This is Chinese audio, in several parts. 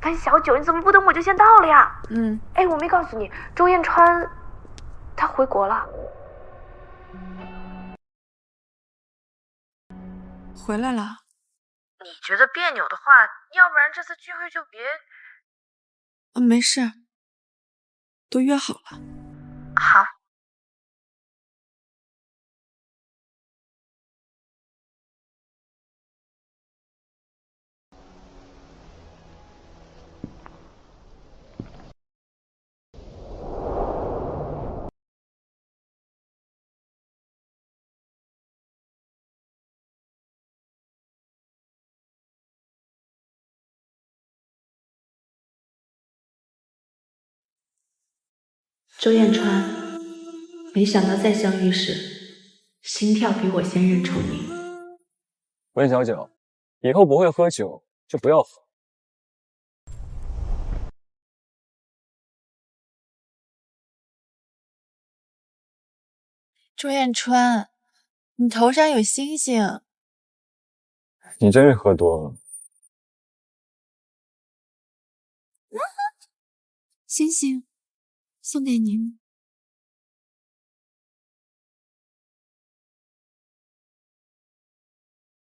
樊小九，你怎么不等我就先到了呀？哎，我没告诉你，周彦川他回国了。回来了。你觉得别扭的话，要不然这次聚会就别……没事，都约好了。好。周彦川，没想到再相遇时，心跳比我先认出你。温小九，以后不会喝酒就不要喝。周彦川，你头上有星星。你真是喝多了。星星，送给您。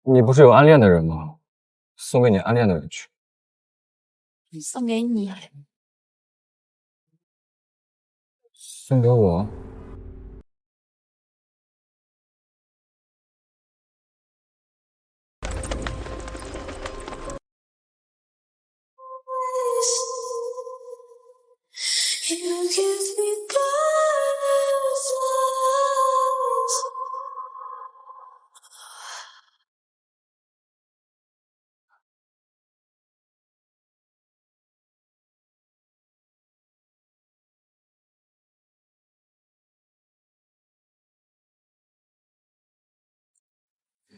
你不是有暗恋的人吗？送给你暗恋的人去。送给你。送给我。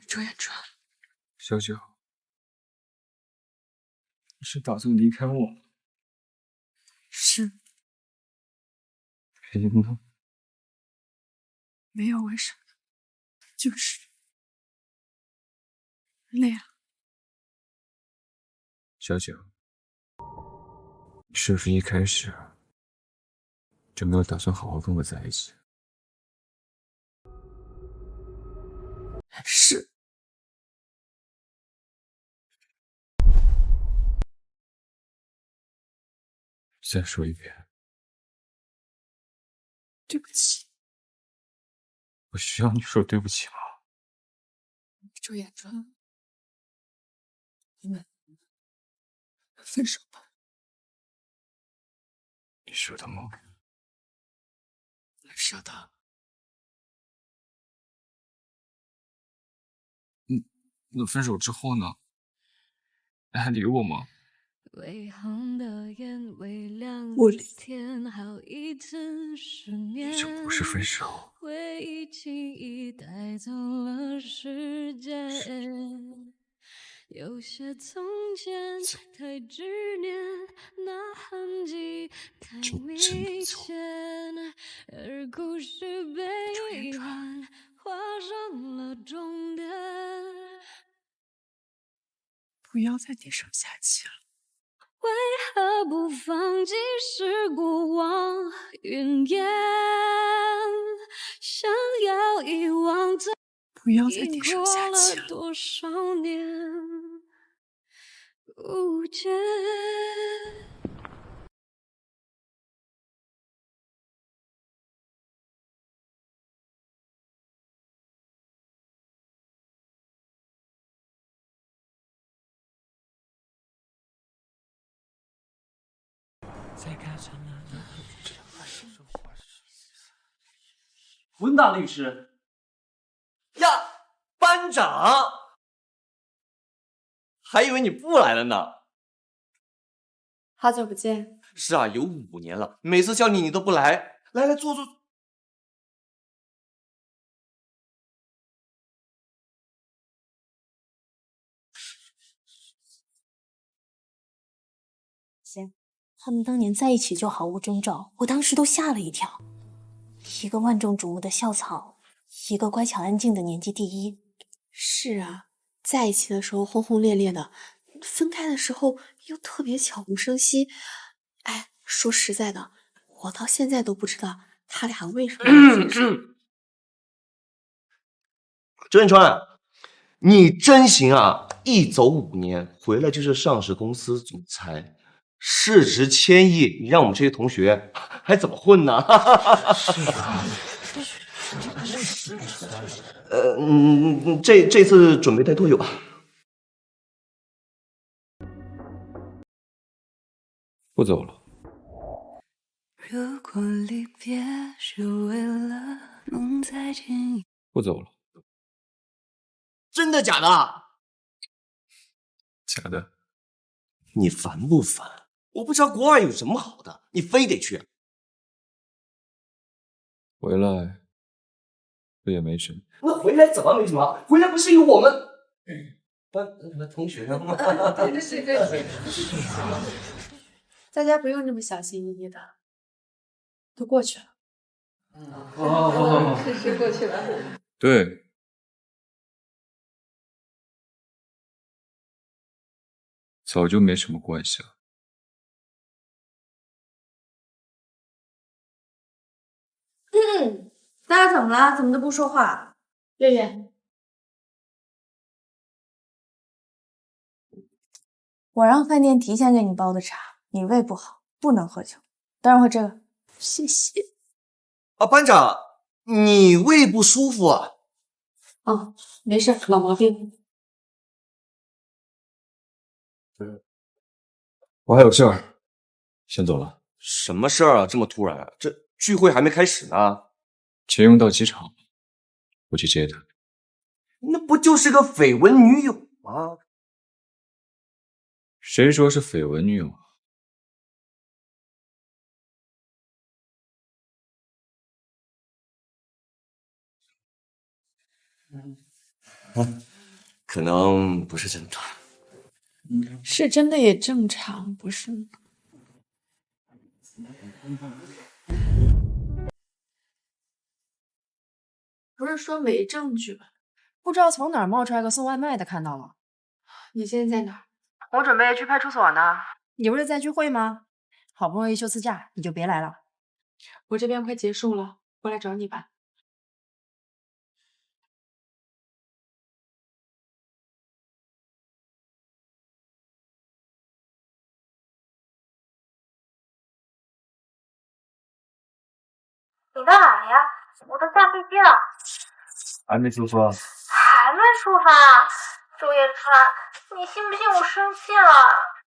周彦川，小九，你是打算离开我吗？是。原因呢？没有为什么，就是累了。小九，你是不是一开始就没有打算好好跟我在一起？是。再说一遍。对不起。我需要你说对不起吗？周彦川，我们分手吧。你舍得吗？舍得。那分手之后呢？你还理我吗？不理。这就不是分手。有些从前太执念，那痕迹太明显，而故事被遗憾画上了终点。不要再低声下气了。为何不放弃是过往云烟？想要遗忘，不要再低声下气了。多少年不见。文大律师呀，班长，还以为你不来了呢。好久不见。是啊，有5年了，每次叫你都不来。来，坐坐。行，他们当年在一起就毫无征兆，我当时都吓了一跳。一个万众瞩目的校草，一个乖巧安静的年级第一。是啊，在一起的时候轰轰烈烈的，分开的时候又特别悄无声息。哎，说实在的，我到现在都不知道他俩为什么要分手。周彦川，你真行啊！一走5年，回来就是上市公司总裁，市值1000亿，你让我们这些同学还怎么混呢？这次准备待多久啊？不走了。如果离别是为了能再见一不走了。真的假的？假的。你烦不烦？我不知道国外有什么好的，你非得去。回来不也没什么。那回来怎么没什么？回来不是有我们班同学吗？对。大家不用这么小心翼翼的，都过去了。是过去了。对。早就没什么关系了。大家怎么了？怎么都不说话？月月，我让饭店提前给你包的茶，你胃不好，不能喝酒。当然喝这个，谢谢。啊，班长，你胃不舒服啊？哦，没事，老毛病。我还有事儿，先走了。什么事儿啊？这么突然啊？这聚会还没开始呢。钱用到机场，我去接他。那不就是个绯闻女友吗？谁说是绯闻女友啊？可能不是真的。是真的也正常，不是吗？不是说伪证据吗？不知道从哪儿冒出来个送外卖的，看到了。你现在在哪儿？我准备去派出所呢。你不是在聚会吗？好不容易休次假，你就别来了。我这边快结束了，过来找你吧。你到哪了呀？我都下飞机了。还没出发。还没出发？周彦川，你信不信我生气了？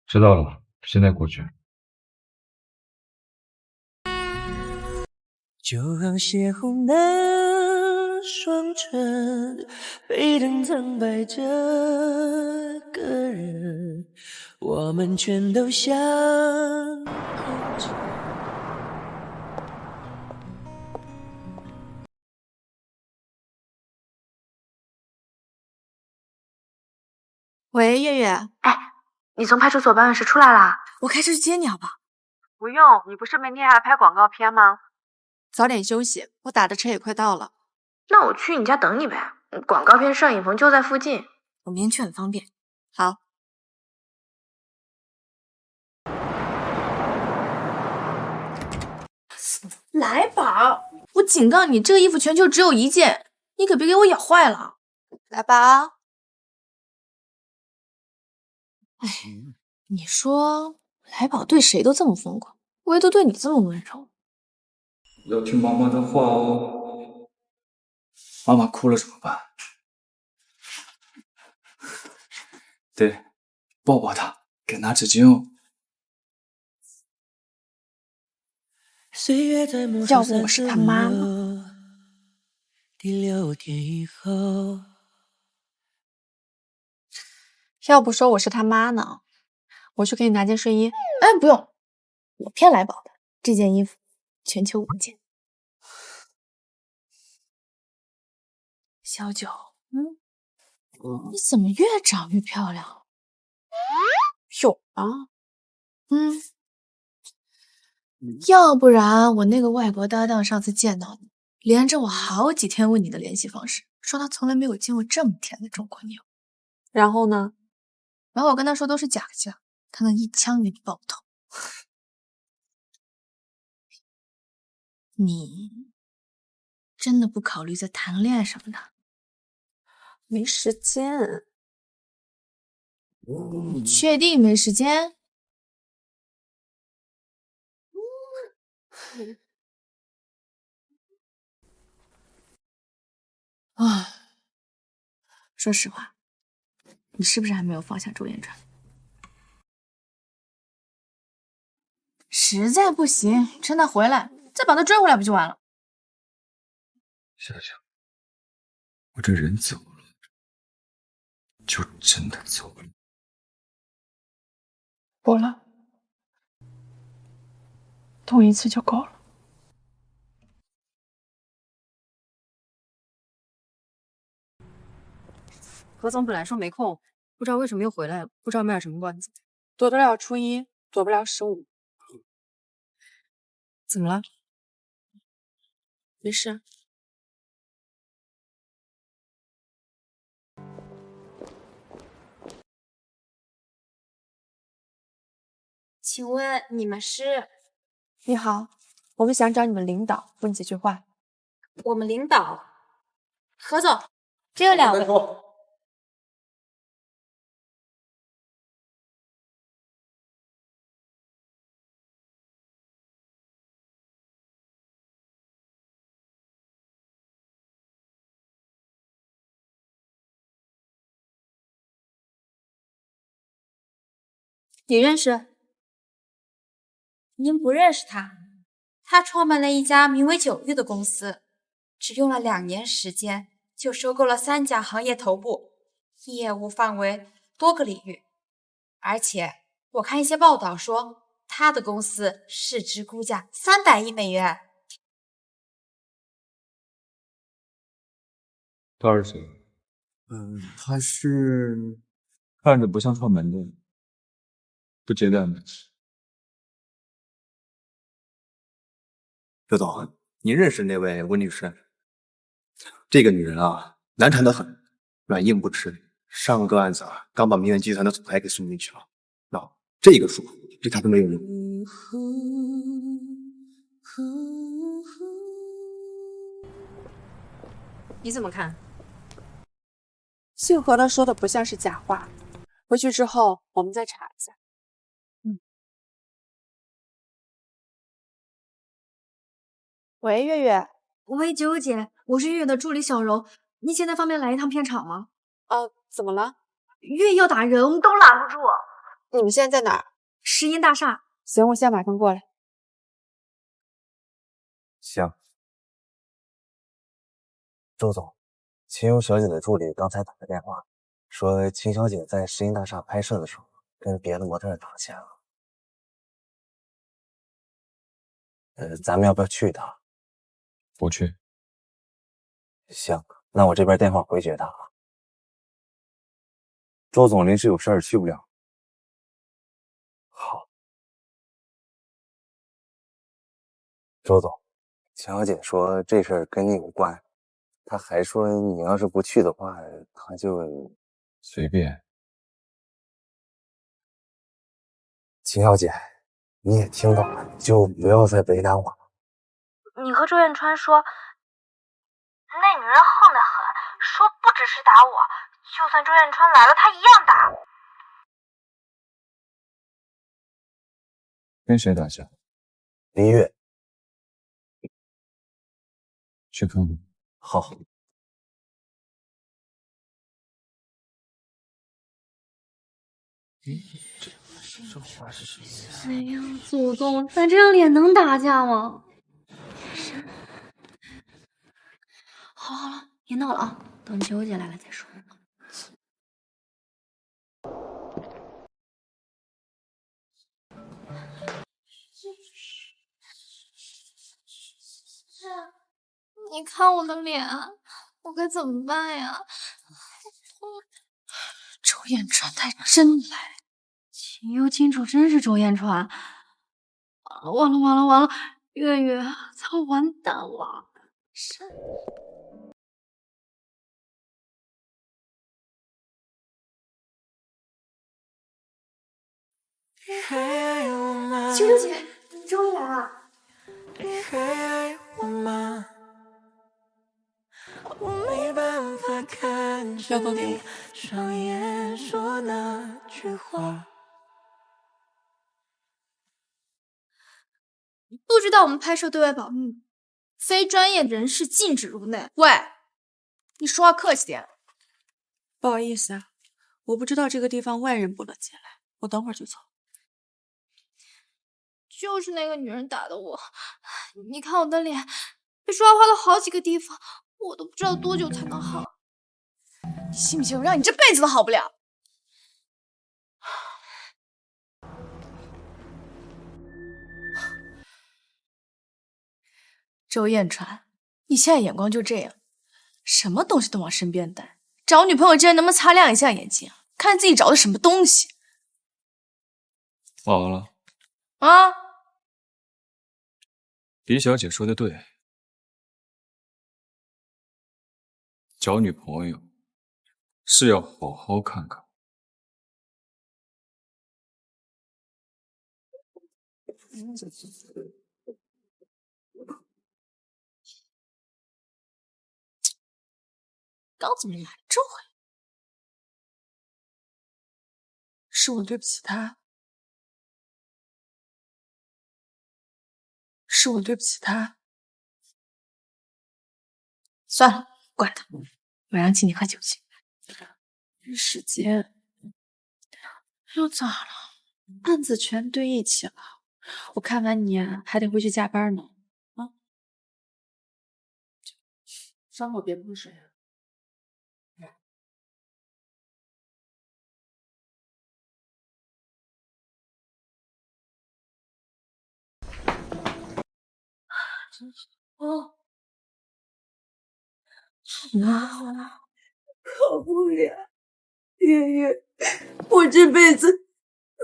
知道了，现在过去。就让邂逅的双唇被等苍白这个人，我们全都像空气。喂，月月。哎，你从派出所办公室出来啦？我开车去接你好不好？不用，你不是明天还拍广告片吗？早点休息，我打的车也快到了。那我去你家等你呗，广告片摄影棚就在附近。我明确很方便。好。来宝，我警告你，这个衣服全球只有一件，你可别给我咬坏了。来宝。哎，你说来宝对谁都这么疯狂，唯独对你这么温柔。要听妈妈的话哦。妈妈哭了怎么办？对，抱抱她，给拿纸巾哦。要不我是他妈呢？第6天以后，要不说我是他妈呢？我去给你拿件睡衣。哎，不用，我骗来宝的。这件衣服全球5件。小九，你怎么越长越漂亮？有啊，要不然我那个外国搭档上次见到你，连着我好几天问你的联系方式，说他从来没有见过这么甜的中国妞。然后呢？然后我跟他说都是假象，他能一枪给你爆头。你真的不考虑再谈恋爱什么的？没时间。你确定没时间？啊，说实话，你是不是还没有放下周延川？实在不行，趁他回来再把他追回来不就完了？夏夏，我这人走了，就真的走了。不了，痛一次就够了。何总本来说没空，不知道为什么又回来了，不知道卖了什么关子。躲得了初一，躲不了15。怎么了？没事。请问你们是？你好，我们想找你们领导问几句话。我们领导，何总，这两位。你认识？您不认识他？他创办了一家名为九玉的公司，只用了2年时间就收购了3家行业头部，业务范围多个领域。而且我看一些报道说，他的公司市值估价300亿美元。他是谁？他是看着不像串门的，不接待的。刘总，您认识那位温女士？这个女人啊，难缠得很，软硬不吃。上个案子啊，刚把明远集团的总裁给送进去了。那这个数对她都没有用。你怎么看？姓何的说的不像是假话，回去之后我们再查一下。喂，月月。喂，九九姐，我是月月的助理小柔，你现在方便来一趟片场吗？怎么了？月要打人，我们都拦不住。你们现在在哪儿？石英大厦。行，我现在马上过来。行。周总，秦幽小姐的助理刚才打个电话，说秦小姐在石英大厦拍摄的时候跟别的模特打起来了。咱们要不要去一趟？不去。行，那我这边电话回绝他啊。周总临时有事儿去不了。好。周总，秦小姐说这事儿跟你无关，她还说你要是不去的话，她就随便。秦小姐，你也听到了，你就不要再为难我了。你和周彦川说，那女人横得很，说不只是打我，就算周彦川来了，她一样打。跟谁打架？林月。去看看。好。这话是什么意思？哎呀，祖宗，咱这张脸能打架吗？好了好了，别闹了啊，等九姐来了再说。你看我的脸，我该怎么办呀？周彦川他真来，秦幽金主真是周彦川，完了完了完了，月月，咱完蛋了！秋秋姐，你终于来了。要放给我。不知道我们拍摄对外保密，非专业人士禁止入内。喂，你说话客气点。不好意思啊，我不知道这个地方外人不能进来，我等会儿就走。就是那个女人打的我，你看我的脸被抓花了好几个地方，我都不知道多久才能好。你信不信我让你这辈子都好不了？周彦川，你现在眼光就这样，什么东西都往身边带。找女朋友之前能不能擦亮一下眼睛啊？看自己找的什么东西。画完了。啊！李小姐说的对，找女朋友是要好好看看。刚怎么来这回？是我对不起他，是我对不起他。算了，不管他，我让请你喝酒去。这时间又咋了？案子全堆一起了，我看完你还得回去加班呢。啊，伤口别碰水啊。真是哦，好不了，月月，我这辈子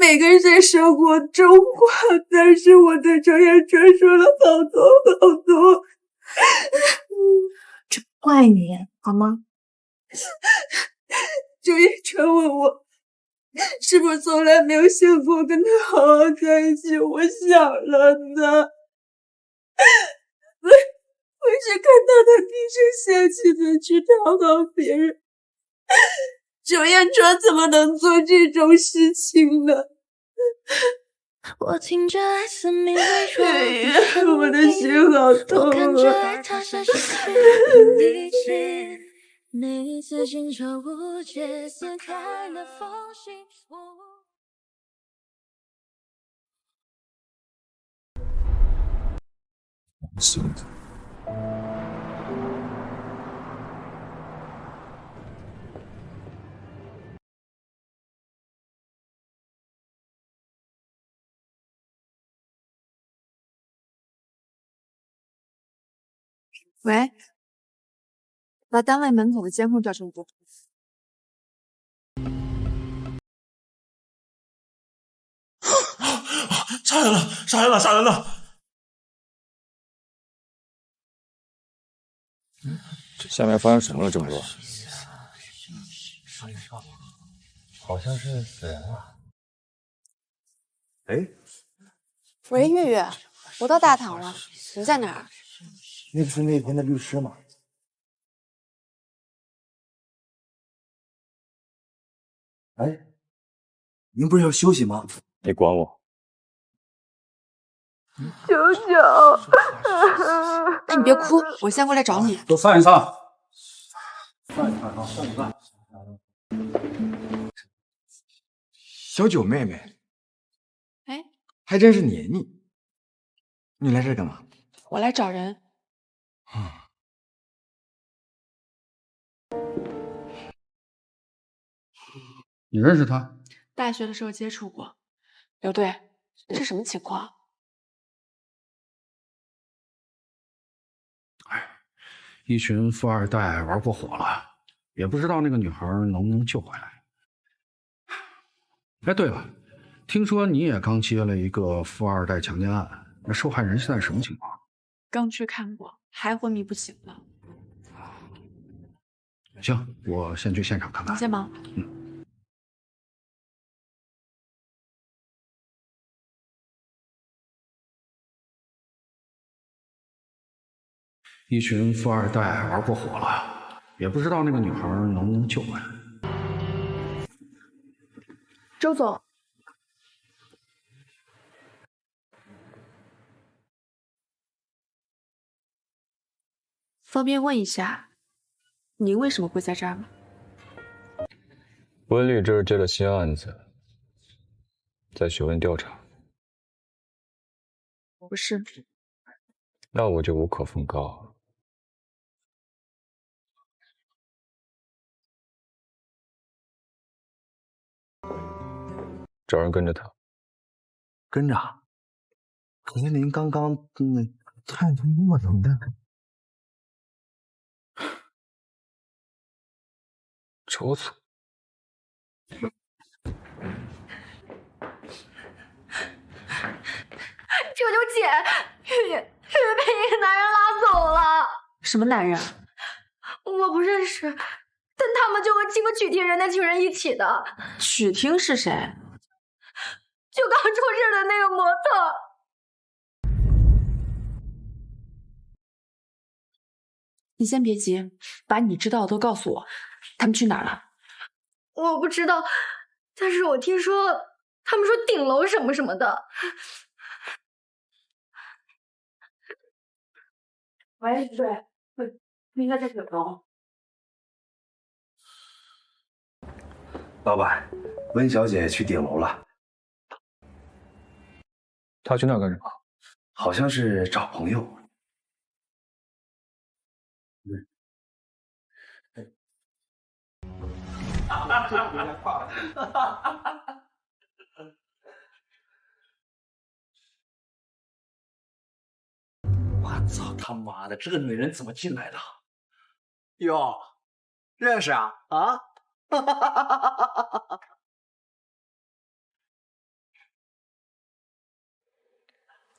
每个人在生活中话，但是我对周彦川说了好多好多。这不怪你好吗？周彦川问我是不是从来没有想过跟他好好在一起，我想了呢。我是看到他低声下气的去讨好别人，周彦川怎么能做这种事情呢？我听着爱似迷回窗，我的心好痛我看着啊！爱塌下失去理智，那一次惊蛰无解撕开了缝隙。是的。喂，把单位门口的监控调出来。杀人了！杀人了！杀人了！这下面发生什么了？这么多，好像是死人了。哎，喂，月月，我到大堂了，你在哪儿？那不是那天的律师吗？哎，您不是要休息吗？你管我？九九，哎，你别哭，我先过来找你。都散一散。散一散啊，散一散。小九妹妹，哎，还真是你来这儿干嘛？我来找人。你认识他？大学的时候接触过。刘队，这什么情况？一群富二代玩过火了，也不知道那个女孩能不能救回来。哎，对了，听说你也刚接了一个富二代强奸案，那受害人现在什么情况？刚去看过，还昏迷不醒呢。行，我先去现场看看。你先忙。嗯。一群富二代玩过火了，也不知道那个女孩能不能救回来。周总，方便问一下，您为什么会在这儿吗？温律这是接了新案子，在询问调查。不是，那我就无可奉告了。找人跟着他。跟着？可是您刚刚态度那么冷淡。周总。求求姐，月月被一个男人拉走了。什么男人？我不认识，但他们就和欺负曲婷人那群人一起的。曲婷是谁？就刚出事的那个模特。你先别急，把你知道的都告诉我。他们去哪儿了？我不知道，但是我听说他们说顶楼什么什么的。喂，对，应该在顶楼。老板，温小姐去顶楼了。她去那干什么？好像是找朋友。我操他妈的，这个女人怎么进来的？哟，认识啊？啊？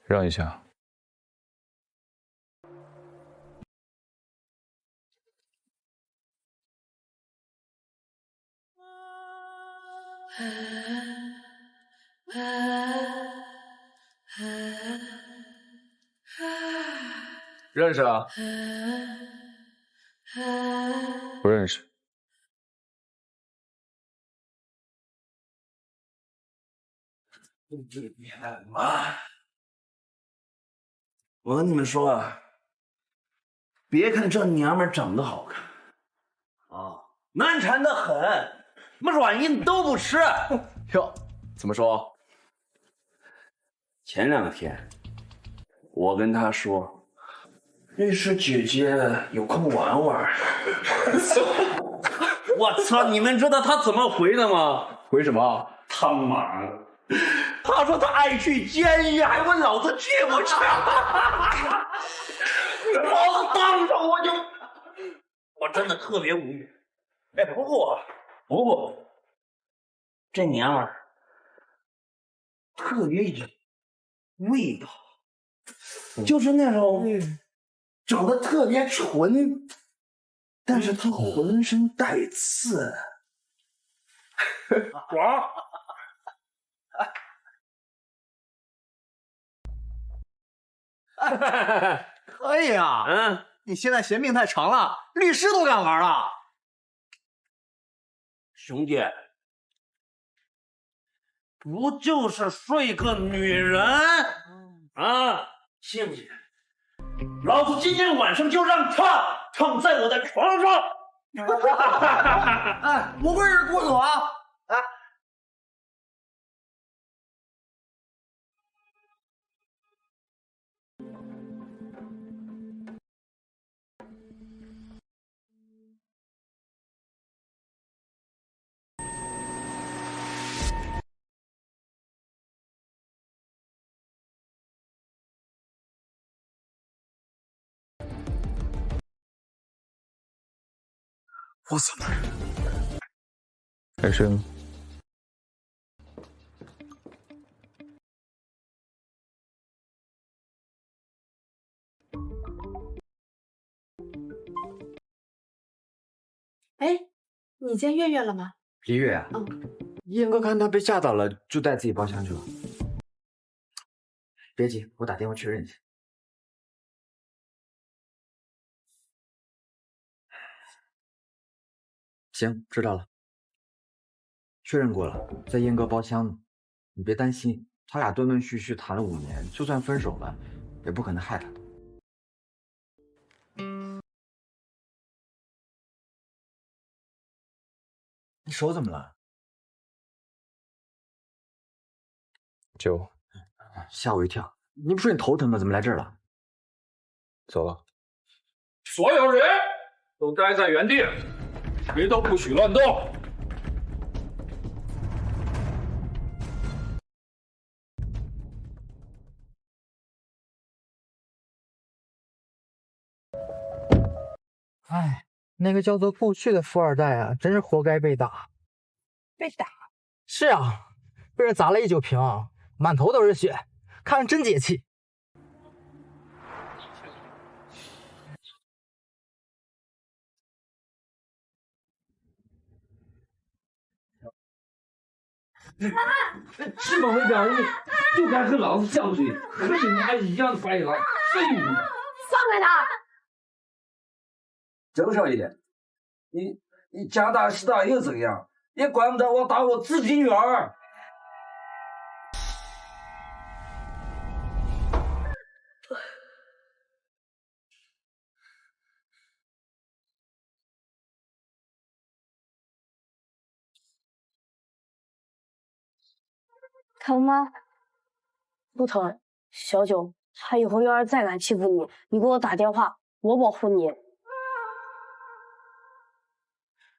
让一下。认识啊？不认识。你妈！我跟你们说啊，别看这娘们长得好看，啊，难缠的很，什么软硬都不吃。哟，怎么说？前2天我跟她说，律师姐姐有空玩玩。我操！你们知道她怎么回的吗？回什么？他妈的！他说他爱去监狱，还问老子去不去？我当场我真的特别无语。哎，不过这娘们儿特别有味道，就是那种长得特别纯，但是她浑身带刺。爽！可以啊，你现在嫌命太长了，律师都敢玩了。兄弟，不就是睡个女人啊？信不信？老子今天晚上就让她躺在我的床上。哎，不愧是顾总啊！哎。我怎么？还睡吗？哎，你见月月了吗？李月啊？燕哥看她被吓到了，就带自己包厢去了。别急，我打电话确认一下。行，知道了。确认过了，在燕哥包厢呢。你别担心，他俩断断续续谈了5年，就算分手了，也不可能害他的。你手怎么了？吓我一跳。你不说你头疼吗？怎么来这儿了？走了。所有人都待在原地，谁都不许乱动。哎，那个叫做过去的富二代啊，真是活该被打。被打？是啊，被人砸了1酒瓶，满头都是血，看着真解气。这么会表演，就该和老子犟嘴，和你妈一样的白狼，废物！放开他！正常一点，你家大势大又怎样？也管不得我打我自己女儿。疼吗？不疼。小九，他以后要是再敢欺负你，你给我打电话，我保护你。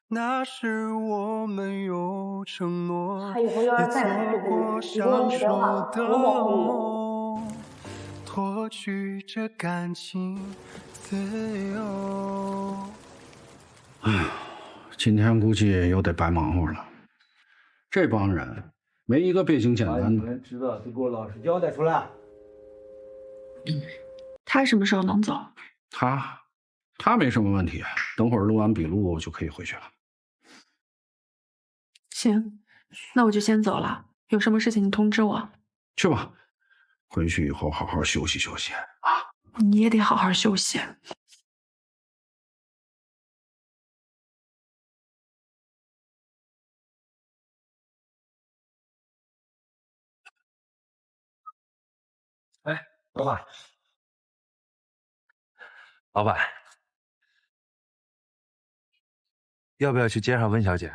那时我们有承诺，他以后要是再敢欺负你，你给我打电话，我保护你。脱去这感情自由。哎呀，今天估计又得白忙活了。这帮人没一个背景简单的。你们知道都给我老实交代出来。他什么时候能走？他没什么问题，等会儿录完笔录就可以回去了。行，那我就先走了。有什么事情你通知我。去吧，回去以后好好休息休息啊。你也得好好休息。哎，老板，要不要去街上问小姐？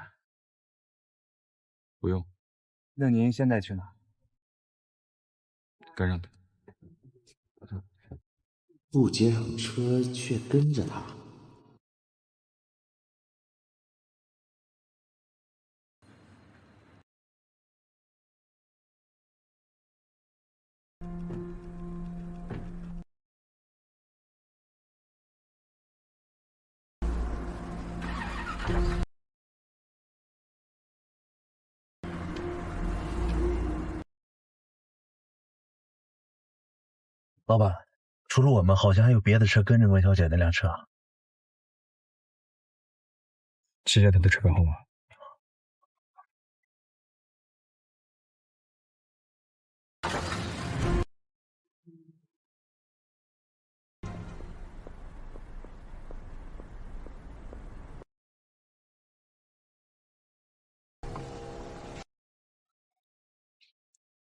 不用。那您现在去哪？跟上他。不接上车却跟着他。老板，除了我们，好像还有别的车跟着温小姐那辆车。记下她的车牌号码。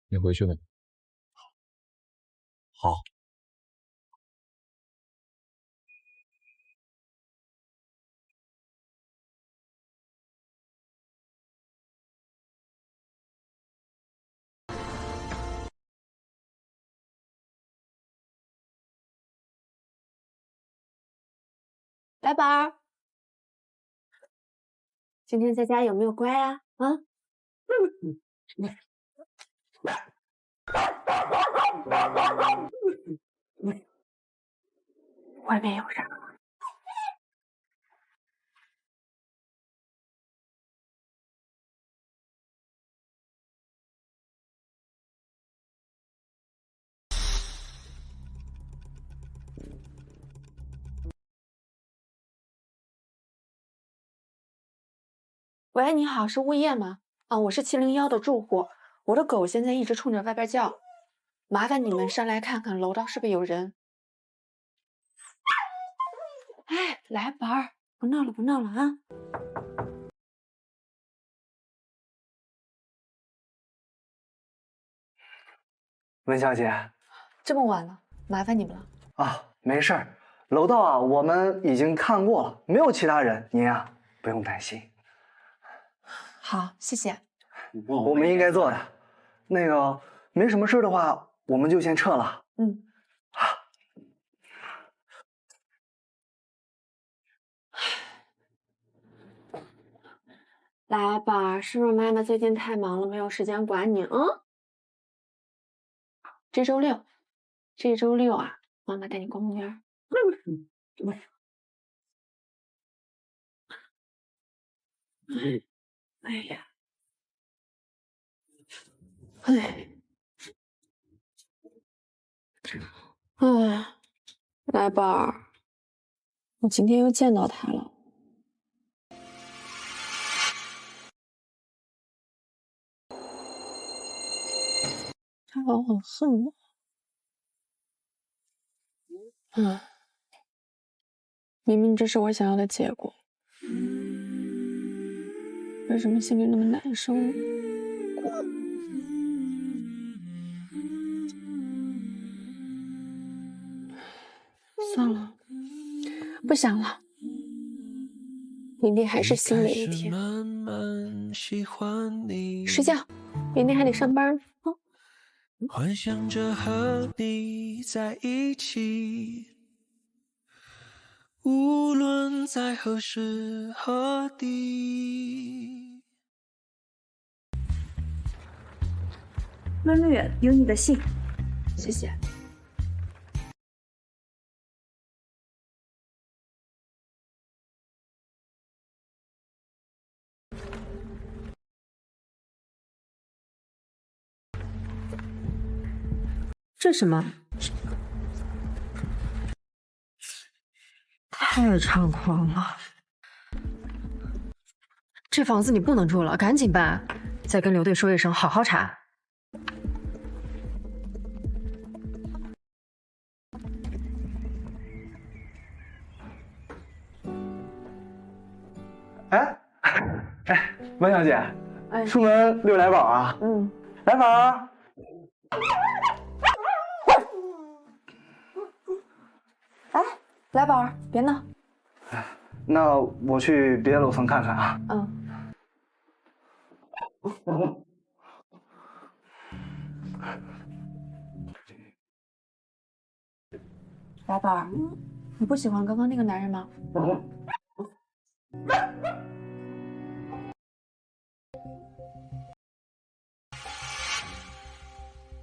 你回去了。好。来宝儿，今天在家有没有乖啊？外面有人。喂，你好，是物业吗？我是701的住户，我的狗现在一直冲着外边叫，麻烦你们上来看看楼道是不是有人。哎，来宝儿，不闹了，不闹了啊！温小姐，这么晚了，麻烦你们了。啊，没事儿，楼道啊，我们已经看过了，没有其他人，您啊不用担心。好，谢谢。我们应该做的。那个没什么事的话，我们就先撤了。嗯。来吧，是不是妈妈最近太忙了，没有时间管你？这周六啊，妈妈带你逛公园。哎呀，来吧，我今天又见到他了。他好恨我。明明这是我想要的结果，为什么心里那么难受呢？算了，不想了。明天还是新的一天。睡觉，明天还得上班呢。幻想着和你在一起，无论在何时何地。温略，有你的信。谢谢。这什么？太猖狂了！这房子你不能住了，赶紧搬！再跟刘队说一声，好好查。温小姐，出门遛来宝啊？来宝。来宝，别闹。那我去别的楼层看看啊。来宝，你不喜欢刚刚那个男人吗？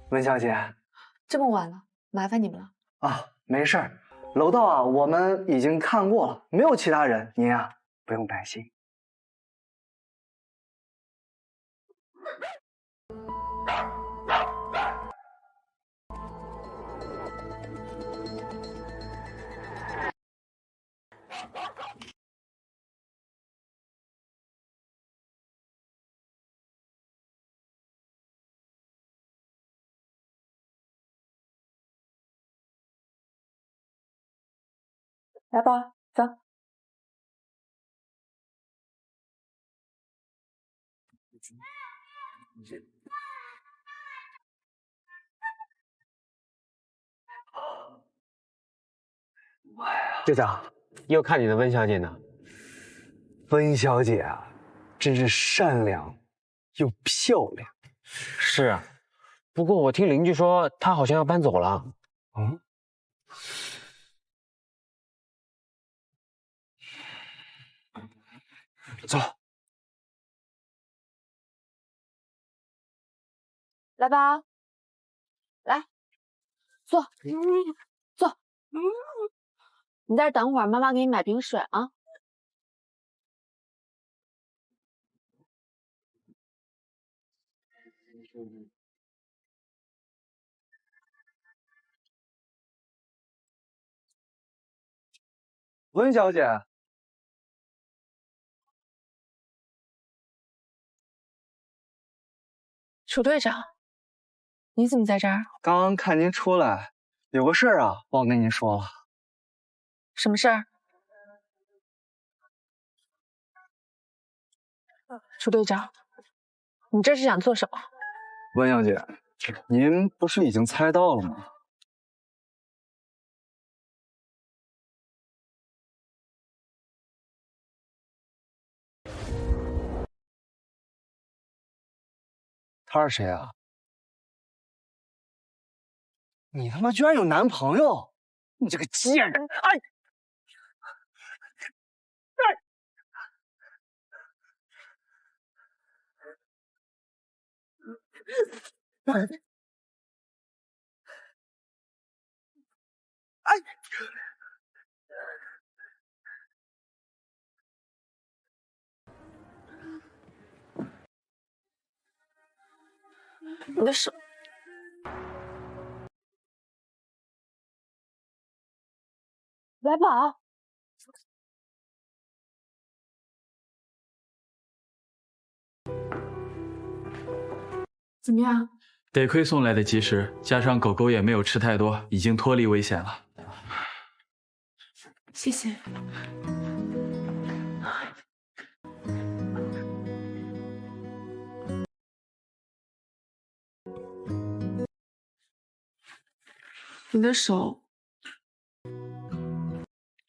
温小姐，这么晚了，麻烦你们了。啊，没事儿。楼道啊，我们已经看过了，没有其他人，您啊不用担心。来吧，走。队长，又看你的温小姐呢。温小姐啊，真是善良又漂亮。是啊，不过我听邻居说，她好像要搬走了。走。来吧，来，坐，坐。你在这等会儿，妈妈给你买瓶水啊。温小姐，楚队长，你怎么在这儿？刚刚看您出来，有个事儿啊，忘跟您说了。什么事儿？楚队长，你这是想做什么？温小姐，您不是已经猜到了吗？他是谁啊？你他妈居然有男朋友！你这个贱人！哎！哎！你的手。来宝，怎么样？得亏送来的及时，加上狗狗也没有吃太多，已经脱离危险了。谢谢。你的手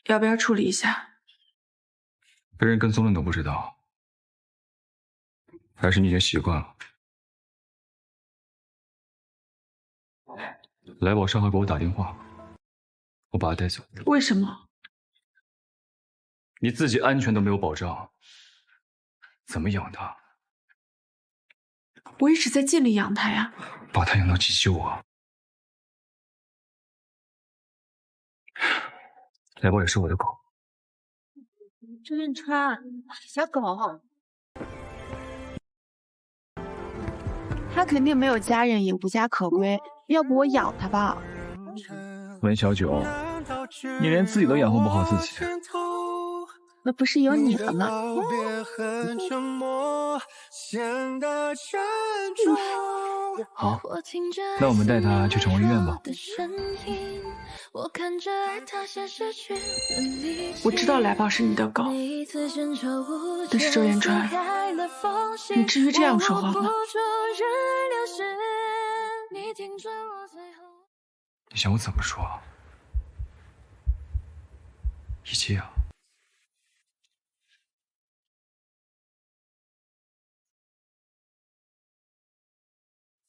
要不要处理一下？被人跟踪了你都不知道，还是你已经习惯了？来宝上回给我打电话，我把他带走。为什么？你自己安全都没有保障，怎么养他？我一直在尽力养它呀。把他养到急救啊！来宝也是我的狗。周运川，小狗，它肯定没有家人，也无家可归。要不我养它吧？文小九，你连自己都养活不好自己，那不是有你的吗？好，那我们带他去宠物医院吧。我知道来宝是你的狗，但是周延川，你至于这样说话吗？你想我怎么说？一起啊！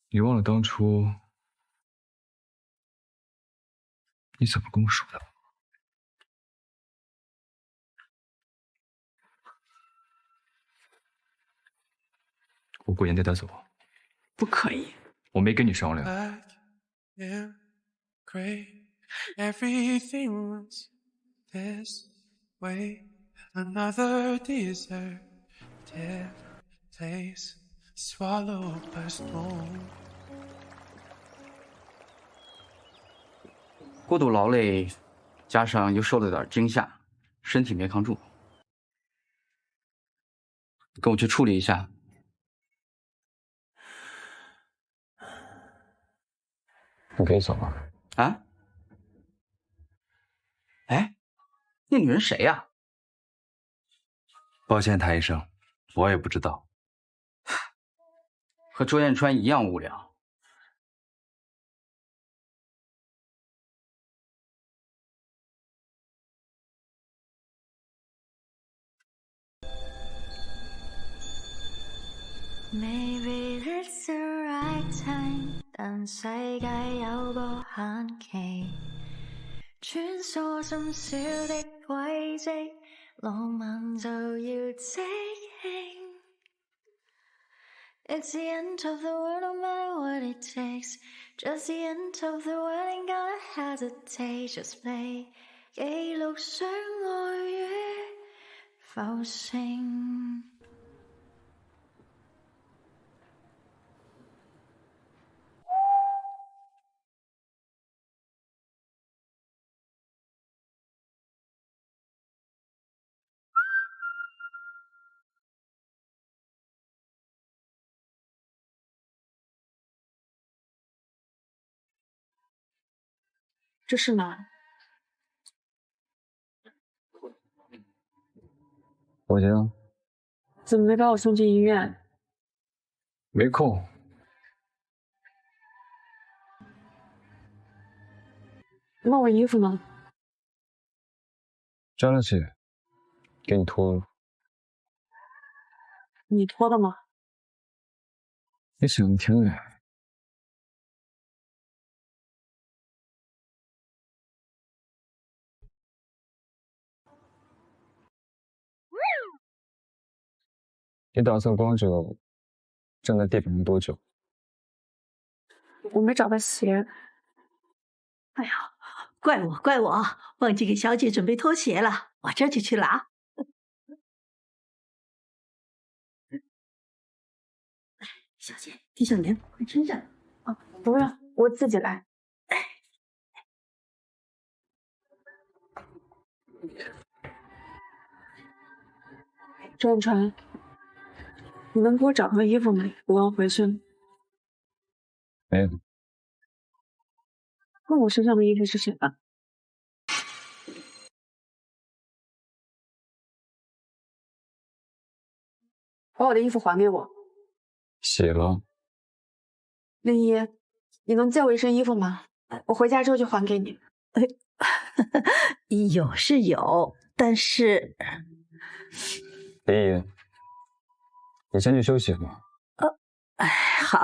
你忘了当初你怎么跟我说的？我过年带他走。不可以。我没跟你商量。过度劳累，加上又受了点惊吓，身体没扛住，跟我去处理一下。你可以走了。啊？哎，那女人谁呀？抱歉，谭医生，我也不知道。和周彦川一样无聊。Maybe it's the right time， 但世界有個限期，穿梭深小的軌跡，浪漫就要即興。It's the end of the world, no matter what it takes. Just the end of the world, ain't gonna hesitate. Just play， 記錄相愛於浮城。这是哪儿？我家。怎么没把我送进医院？没空。那我衣服呢？沾了血，给你脱了。你脱的吗？你想的挺远。你打算光着站在地板上多久？我没找到鞋。哎呀，怪我，忘记给小姐准备拖鞋了，我这就去拿。小姐，地上凉，快穿上。啊，不用，我自己来。周川，你能给我找套衣服吗？我要回去了。没有。那我身上的衣服是谁的？把我的衣服还给我。洗了。令一，你能借我一身衣服吗？我回家之后就还给你。有是有，但是林一，你先去休息吧。好。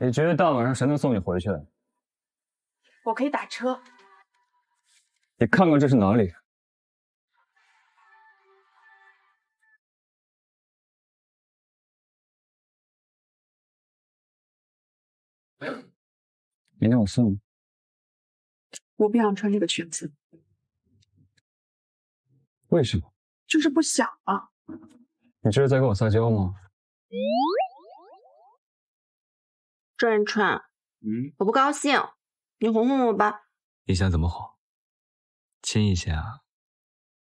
你觉得大晚上谁能送你回去？我可以打车。你看看这是哪里？明天我送你。我不想穿这个裙子。为什么？就是不想啊。你这是在跟我撒娇吗？转川，我不高兴，你哄哄我吧。你想怎么哄？亲一下，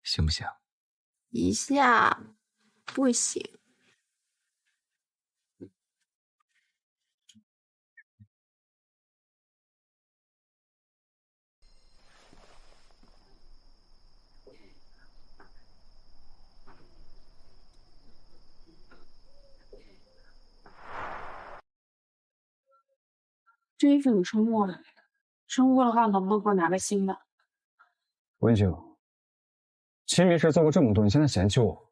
行不行？一下不行。这衣服你穿过了，穿过的话能不能给我拿个新的？文九，秦明事做过这么多，你现在嫌弃我？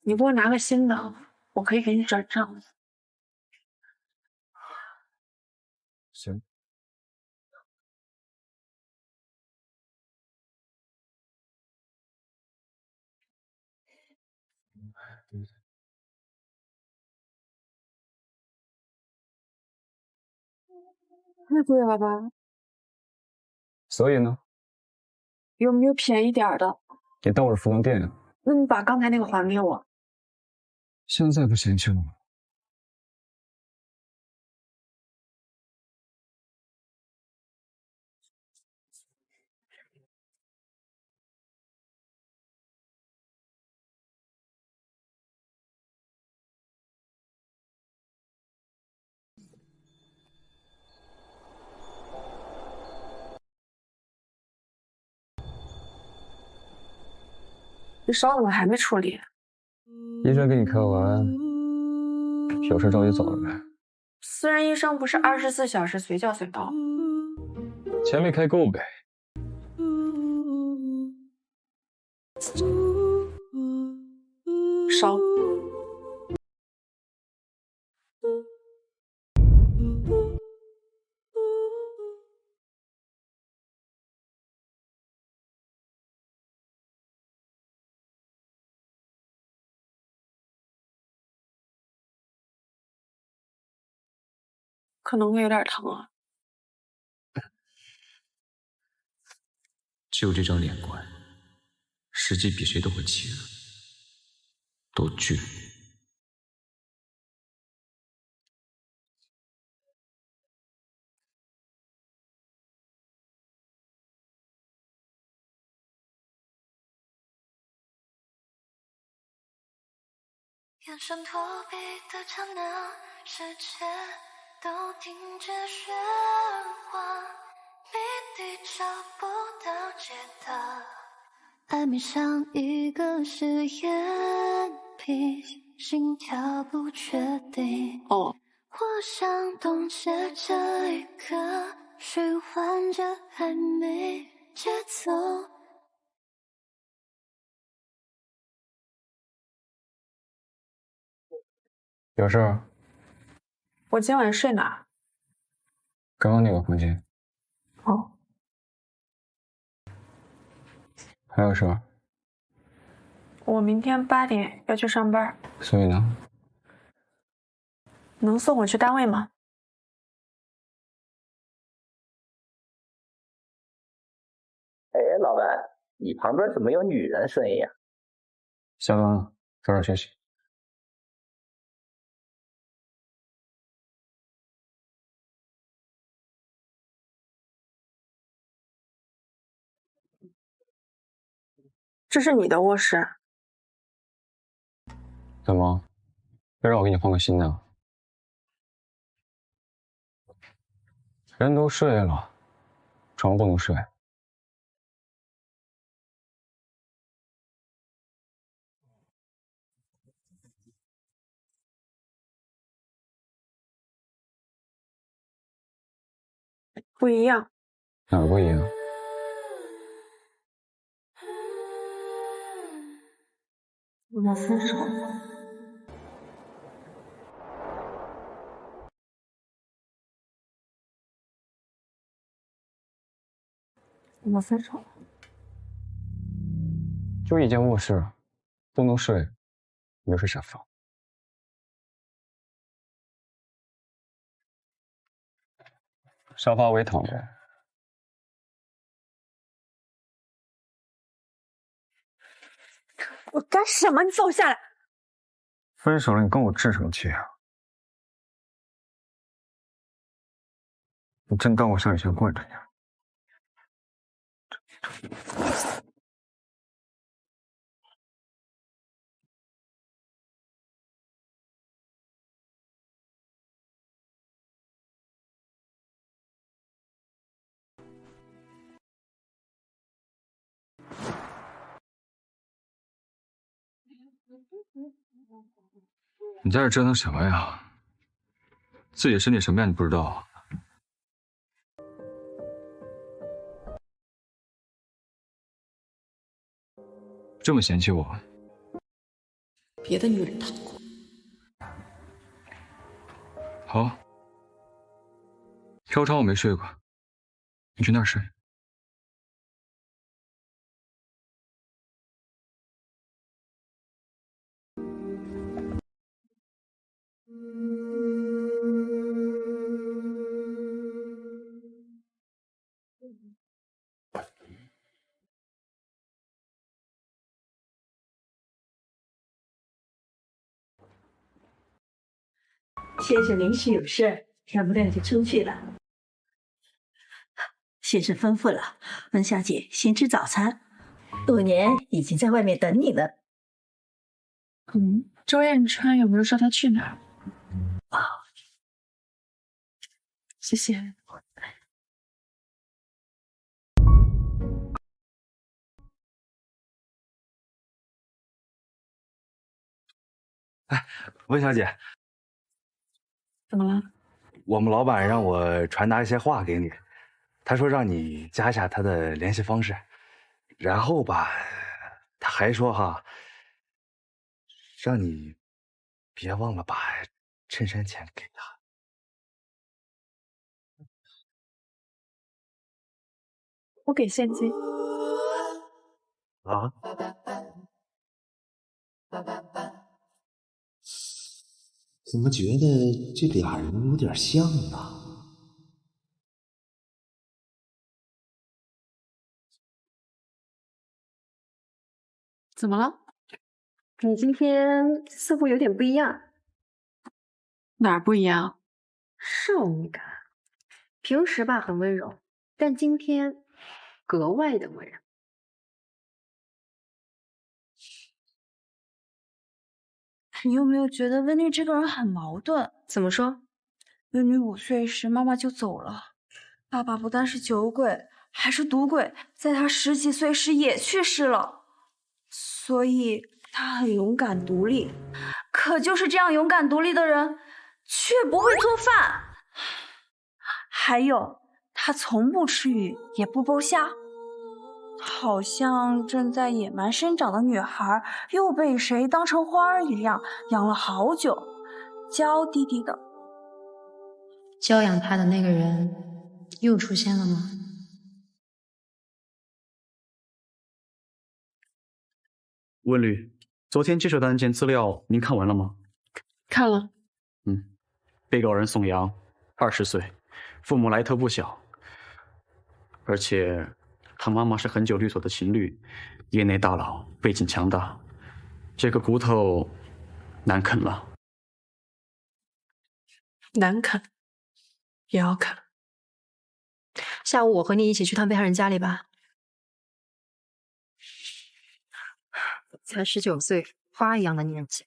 你给我拿个新的，我可以给你转账。行。太贵了吧？所以呢？有没有便宜点的？你当我是服装店呀？那你把刚才那个还给我。现在不嫌弃我吗？你烧怎么还没处理？医生跟你看完，有事着急走了呗。私人医生不是24小时随叫随到？钱没开够呗。烧。可能会有点疼啊。就这张脸怪，实际比谁都会气人，都倔。眼神躲避的刹那，世界都停止喧哗，谜底找不到解答，暧昧像一个誓言，皮，心跳不确定。哦，我想冻结这一刻，循环着暧昧节奏。有事儿？我今晚睡哪？刚刚那个房间。哦。还有事儿？我明天8点要去上班。所以呢？能送我去单位吗？哎，老板，你旁边怎么有女人声音呀？下班了，早点休息。这是你的卧室。怎么？要让我给你换个新的？人都睡了，床不能睡。不一样。哪儿不一样？我们分手了。我们分手了。就一间卧室，不能睡，你就睡沙发。沙发我也躺着。我干什么？你放我下来！分手了，你跟我置什么气啊？你真当我下雨天惯着你？你在这折腾什么呀？自己的身体什么样你不知道啊？这么嫌弃我？别的女人躺过。好，飘窗我没睡过，你去那儿睡。先生临时有事，天不亮就出去了。先生吩咐了，温小姐先吃早餐。5年已经在外面等你了。周彦川有没有说他去哪儿？啊，谢谢。温小姐，怎么了？我们老板让我传达一些话给你，他说让你加一下他的联系方式，然后吧，他还说哈，让你别忘了把衬衫钱给他。我给现金。啊？怎么觉得这俩人有点像啊？怎么了？你今天似乎有点不一样。哪儿不一样？少女感。平时吧很温柔，但今天格外的温柔。你有没有觉得温妮这个人很矛盾？怎么说？温妮5岁时妈妈就走了，爸爸不但是酒鬼，还是赌鬼，在她10几岁时也去世了，所以他很勇敢独立，可就是这样勇敢独立的人，却不会做饭。还有，他从不吃鱼，也不剥虾。好像正在野蛮生长的女孩又被谁当成花儿一样养了好久，娇滴滴的。教养他的那个人又出现了吗？温律，昨天接手的案件资料您看完了吗？看了。被告人宋阳，20岁，父母来头不小，而且他妈妈是很久律所的情侣，业内大佬，背景强大，这个骨头难啃了。难啃也要啃。下午我和你一起去趟被害人家里吧。才19岁，花一样的年纪。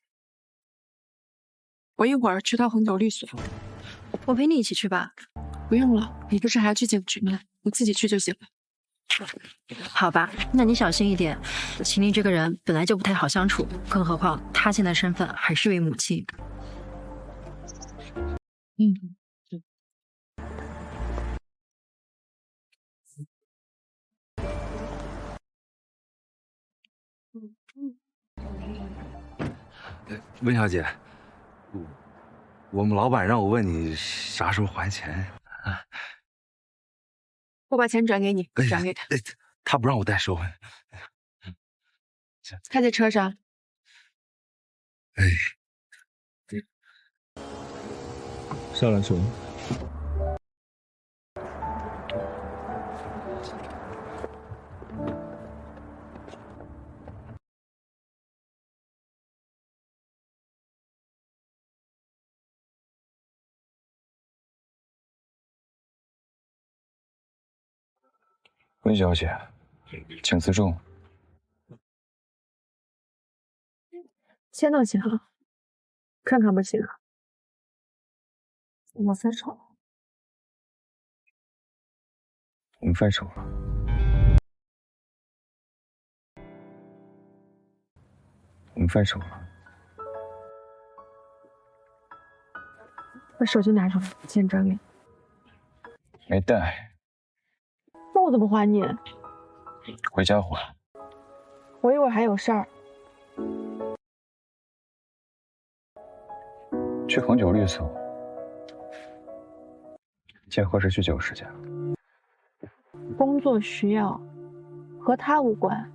我一会儿去趟恒久律所。我陪你一起去吧。不用了，你不是还要去警局吗？我自己去就行了。好吧，那你小心一点。秦丽这个人本来就不太好相处，更何况她现在身份还是位母亲。温小姐，我们老板让我问你啥时候还钱啊？我把钱转给你，转给他。他不让我代收。他在车上。下篮球。温小姐，请自重。签到行了，看看不行啊。我们分手了。我们分手了。我们分手了。把手机拿出来，钱转给你。没带。那我怎么还你？回家还。我一会儿还有事儿。去恒久律所。借何时去旧时家？工作需要，和他无关。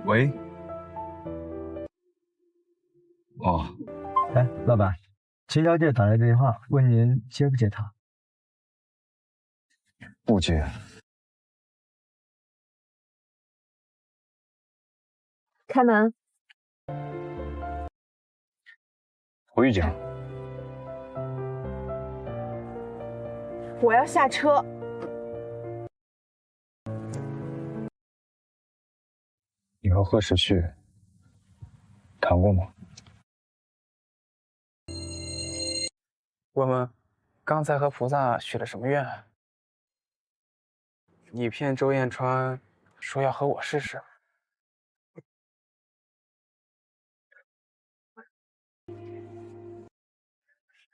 喂。哦。哎，老板，秦小姐打来电话，问您接不接她？不接。开门。我预警。我要下车。你和何时去谈过吗？问问，刚才和菩萨许了什么愿？你骗周彦川说要和我试试。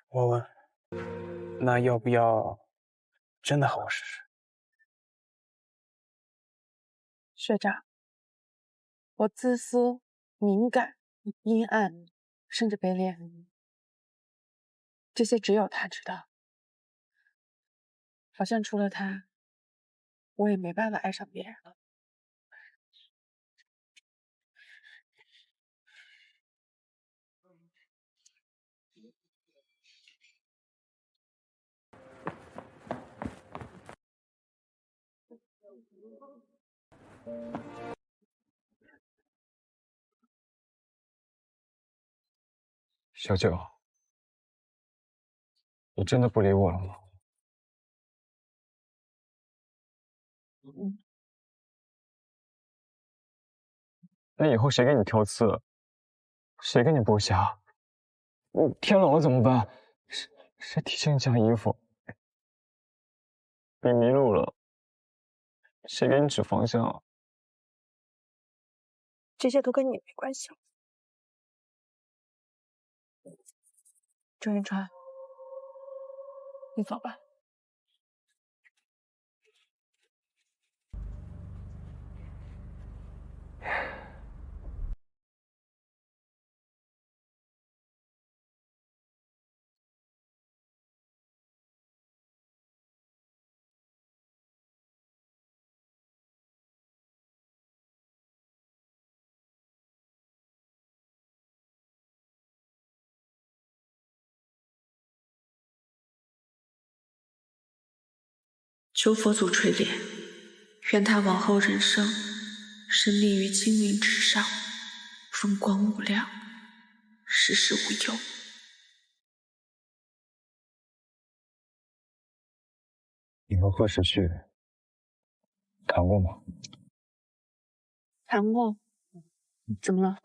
我问，那要不要真的和我试试？学长，我自私、敏感、阴暗，甚至卑劣，这些只有他知道。好像除了他，我也没办法爱上别人了。小九，你真的不理我了吗？那以后谁给你挑刺？谁给你剥虾？天冷了怎么办？谁提醒你讲衣服？别迷路了，谁给你指方向啊？这些都跟你没关系了。郑云川，你走吧。求佛祖垂怜，愿他往后人生身立于青云之上，风光无量，世事无忧。你和贺时旭谈过吗？谈过，怎么了？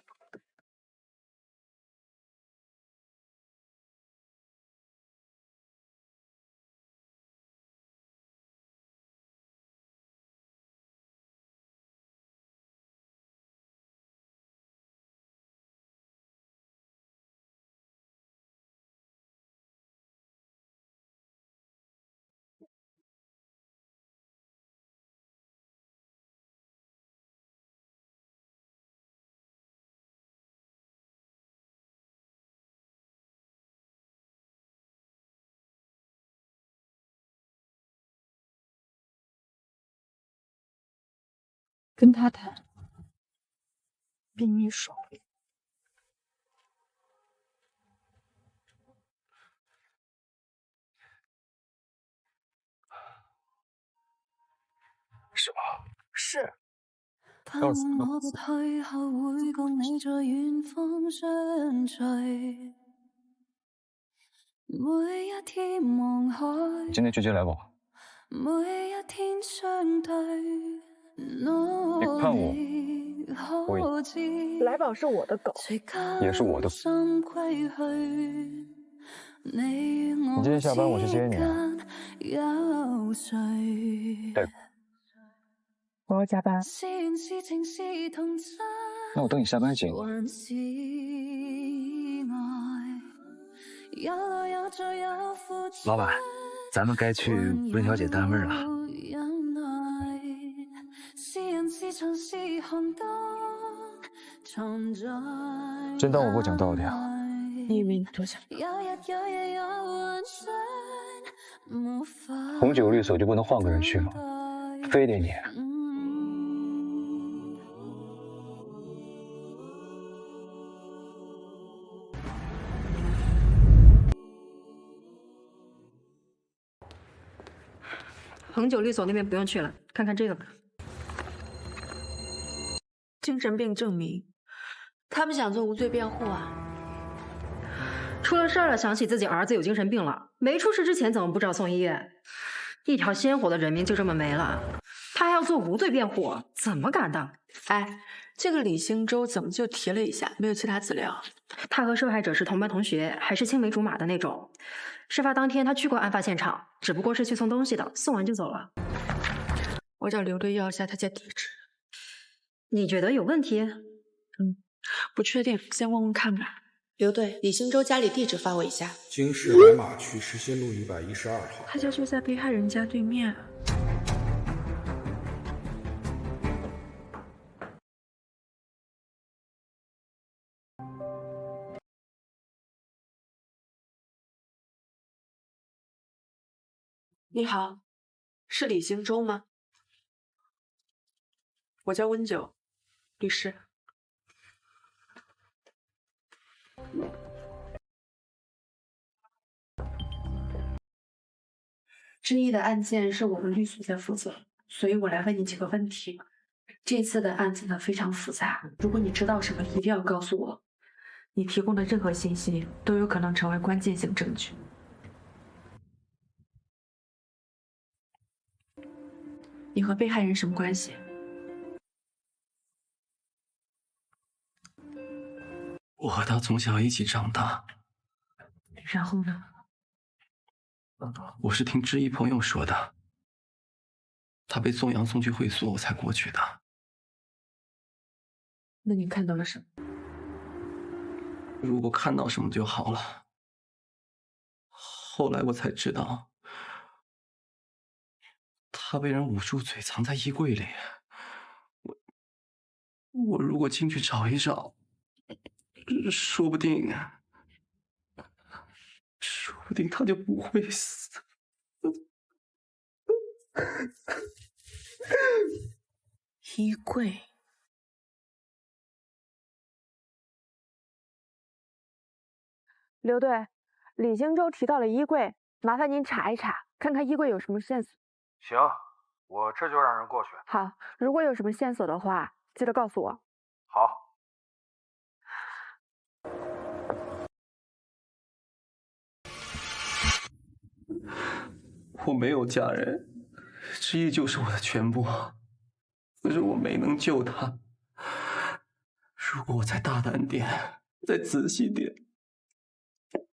跟他谈，比你爽。是吗？是。告诉我。你今天去接来宝？你看我，我来宝是我的狗，也是我的。你今天下班我去接你啊。带狗。我要加班。那我等你下班接你。老板，咱们该去温小姐单位了。真当我不讲道理啊？你以为你多想？红酒律所就不能换个人去吗？非得你？恒久律所那边不用去了，看看这个吧。精神病证明，他们想做无罪辩护啊。出了事儿了，想起自己儿子有精神病了，没出事之前怎么不找送医院？一条鲜活的人命就这么没了，他还要做无罪辩护，怎么敢当？哎，这个李兴洲怎么就提了一下，没有其他资料？他和受害者是同班同学，还是青梅竹马的那种。事发当天他去过案发现场，只不过是去送东西的，送完就走了。我找刘队要一下他家地址。你觉得有问题？不确定，先问问看吧。刘队，李兴洲家里地址发我一下。京市白马区实心路112号。他家就在被害人家对面。你好，是李兴洲吗？我叫温九，律师。争议的案件是我们律所在负责，所以我来问你几个问题。这次的案子呢非常复杂，如果你知道什么，一定要告诉我。你提供的任何信息都有可能成为关键性证据。你和被害人什么关系？我和他从小一起长大。然后呢？我是听知意朋友说的，他被宋阳送去会所，我才过去的。那你看到了什么？如果看到什么就好了。后来我才知道，他被人捂住嘴，藏在衣柜里。我如果进去找一找，说不定他就不会死。衣柜。刘队，李兴洲提到了衣柜，麻烦您查一查，看看衣柜有什么线索。行，我这就让人过去。好，如果有什么线索的话，记得告诉我。好。我没有家人，知意就是我的全部，可是我没能救他。如果我再大胆点，再仔细点，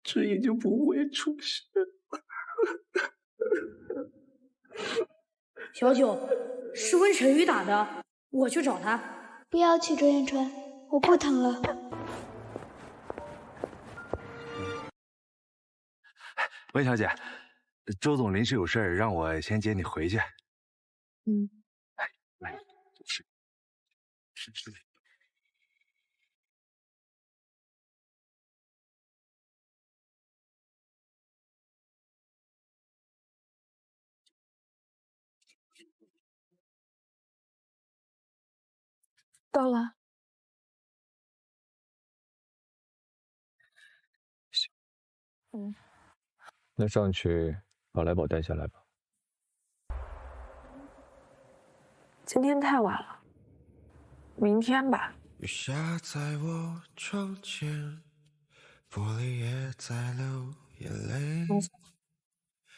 知意就不会出事。小九，是温晨宇打的，我去找他。不要去，周彦川，我不疼了。温小姐，周总临时有事儿，让我先接你回去。嗯，来，是。到了。嗯。那上去把来宝带下来吧。今天太晚了，明天吧。雨下在我窗前，玻璃也在流眼泪。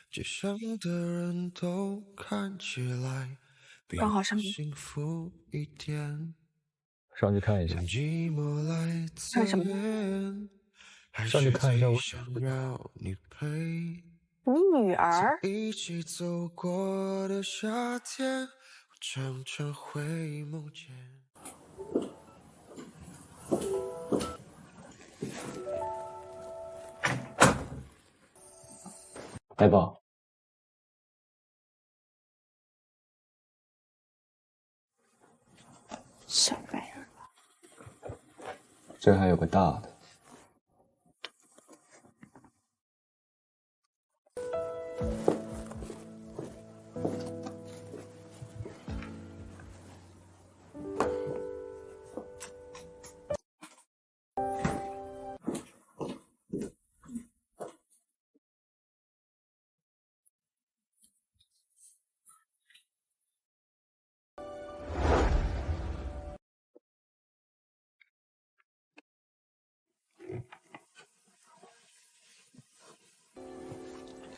街上的人都看起来比我幸福一点。上去看一下。看什么？上去看一下我你女儿？一起走过的夏天，我常常会梦见。来宝，小玩意儿，这还有个大的。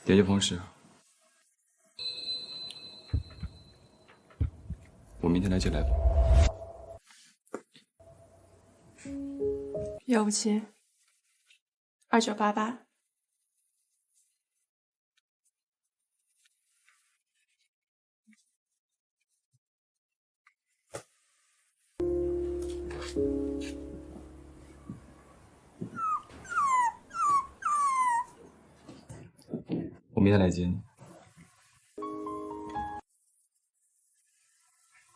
联系方式，我明天来接来宝。1572988。我明天来接你，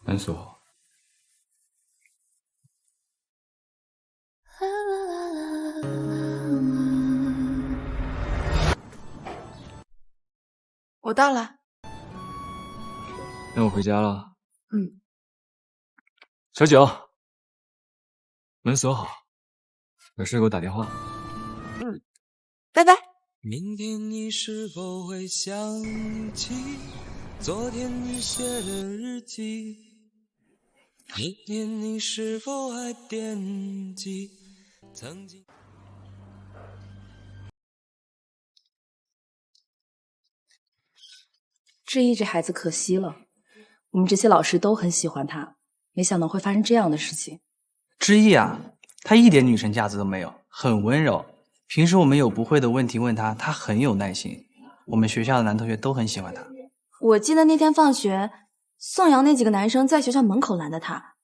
门锁好。我到了。那我回家了。嗯。小九，门锁好，有事给我打电话。嗯，拜拜。明天你是否会想起昨天你写的日记？明天你是否还惦记曾经？志毅这孩子可惜了，我们这些老师都很喜欢他，没想到会发生这样的事情。志毅啊，他一点女神架子都没有，很温柔。平时我们有不会的问题问他，他很有耐心。我们学校的男同学都很喜欢他。我记得那天放学，宋阳那几个男生在学校门口拦的他，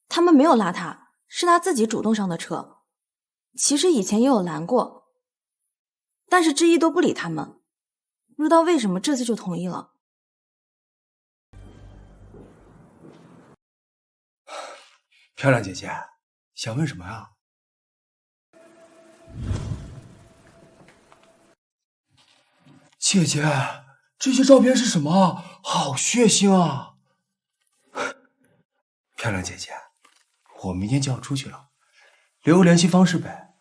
他们没有拉他，是他自己主动上的车。其实以前也有拦过，但是之一都不理他们，不知道为什么这次就同意了。漂亮姐姐，想问什么呀？姐姐，这些照片是什么？好血腥啊！漂亮姐姐，我明天就要出去了，留个联系方式呗，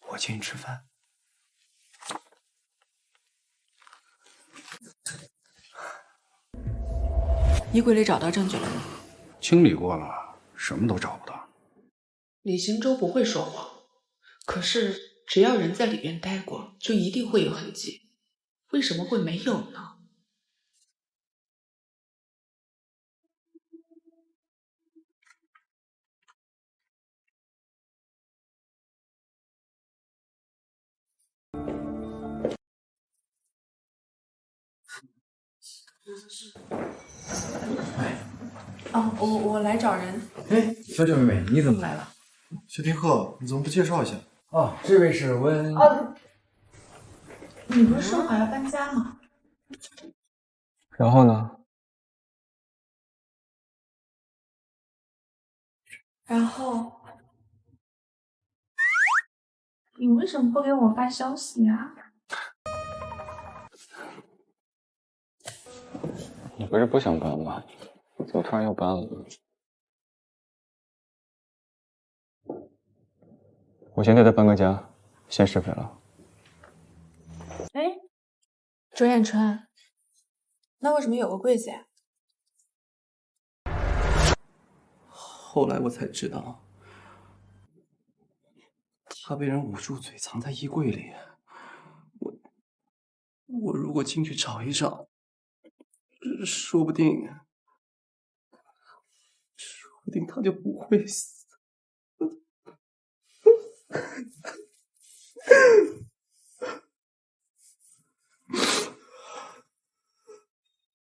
我请你吃饭。衣柜里找到证据了吗？清理过了，什么都找不到。李行舟不会说谎，可是只要人在里边待过，就一定会有痕迹。为什么会没有呢？哦，我来找人。哎，小九妹妹，你怎么来了？薛定鹤，你怎么不介绍一下？哦，这位是温。哦，你不是说好要搬家吗？然后呢？然后，你为什么不给我发消息啊？你不是不想搬吗？怎么突然又搬了呢？我现在在搬个家，先释肥了。哎，周彦川，那为什么有个柜子呀？后来我才知道，他被人捂住嘴，藏在衣柜里。我如果进去找一找，说不定他就不会死。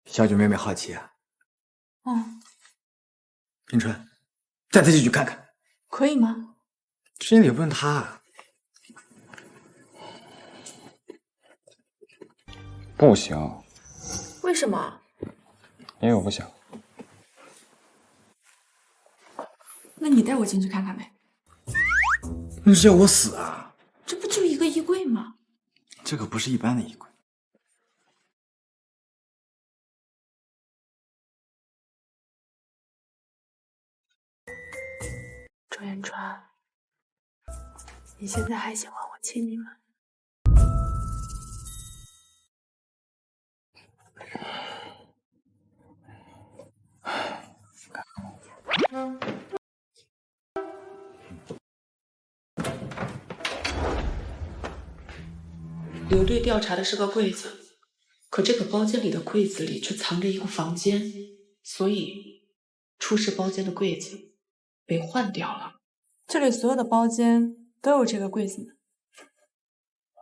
小九妹妹好奇啊？嗯，冰川，带她进去看看。可以吗？这你得问她。不行，为什么？因为我不想。那你带我进去看看呗。你是要我死啊？这不就一个衣柜吗？这可不是一般的衣柜。周彦川，你现在还喜欢我亲你吗？刘队调查的是个柜子，可这个包间里的柜子里却藏着一个房间，所以出事包间的柜子被换掉了。这里所有的包间都有这个柜子呢。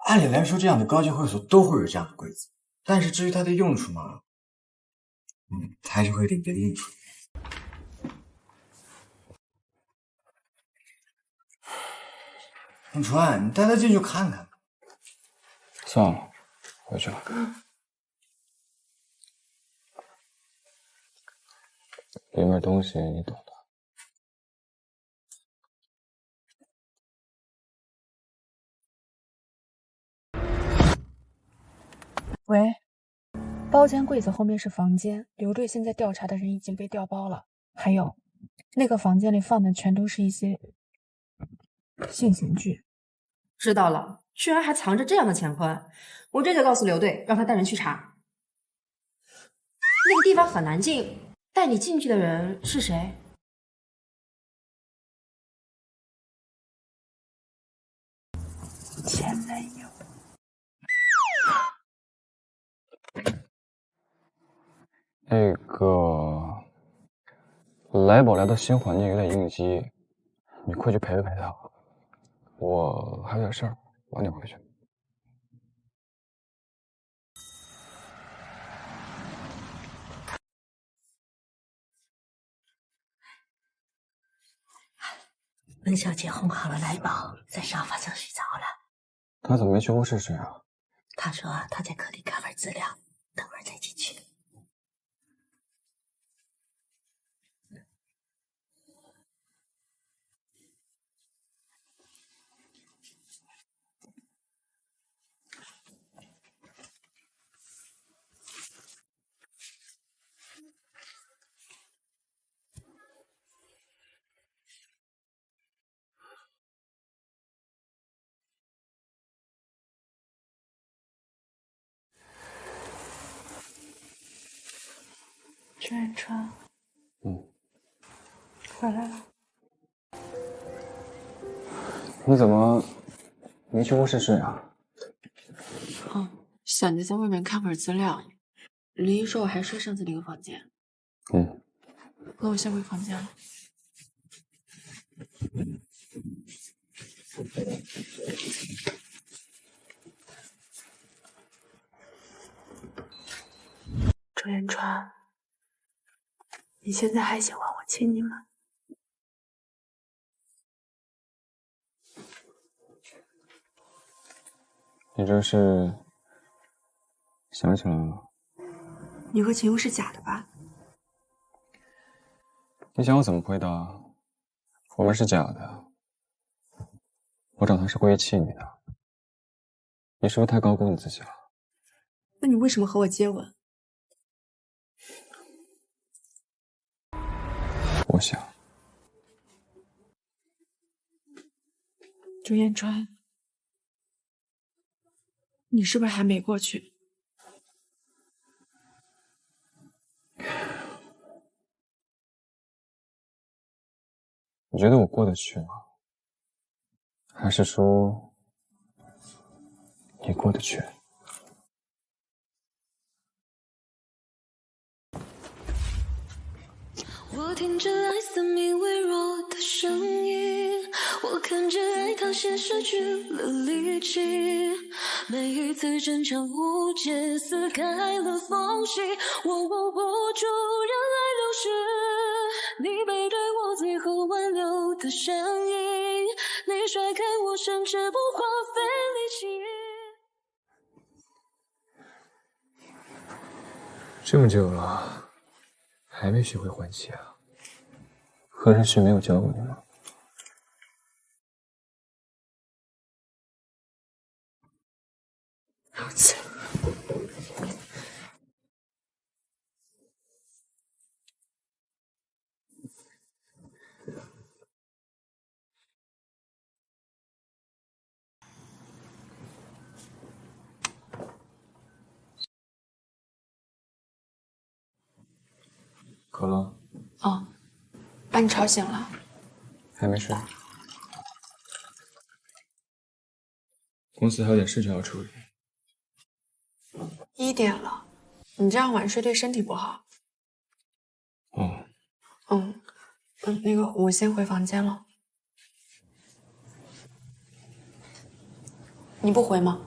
按理来说，这样的高级会所都会有这样的柜子，但是至于它的用处嘛，它还是会有点别的用处。永川，你带他进去看看。算了，回去了。里面东西你懂的。喂，包间柜子后面是房间，刘队现在调查的人已经被调包了。还有，那个房间里放的全都是一些性刑具。知道了，居然还藏着这样的钱筐，我这就告诉刘队，让他带人去查。那个地方很难进，带你进去的人是谁？前男友。那个来宝来的新环境有点应激，你快去陪陪他。我还有点事儿，晚点回去。本小姐哄好了来宝，在沙发上睡着了。他怎么没去卧室睡啊？他说他在客厅看会儿资料，等会儿再进去。周远川，回来了。你怎么没去卧室睡啊？想着在外面看会儿资料。林一说我还睡上次那个房间。那我先回房间了。周远川，你现在还喜欢我亲你吗？你这是想起来了？你和秦雾是假的吧？你想我怎么回答？我们是假的。我找他是故意气你的。你是不是太高估你自己了？那你为什么和我接吻？我想。周彦川，你是不是还没过去？你觉得我过得去吗？还是说你过得去？我听着爱森明微弱的声音，我看着爱它先失去了力气，每一次争吵误解撕开了缝隙，我握不住让爱流失，你背对我最后挽留的声音，你甩开我甚至不花费力气。这么久了，还没学会还击啊？何日旭没有教过你吗？对不起。可乐。把你吵醒了。还没睡。公司还有点事情要处理。1点了，你这样晚睡对身体不好。那个我先回房间了。你不回吗？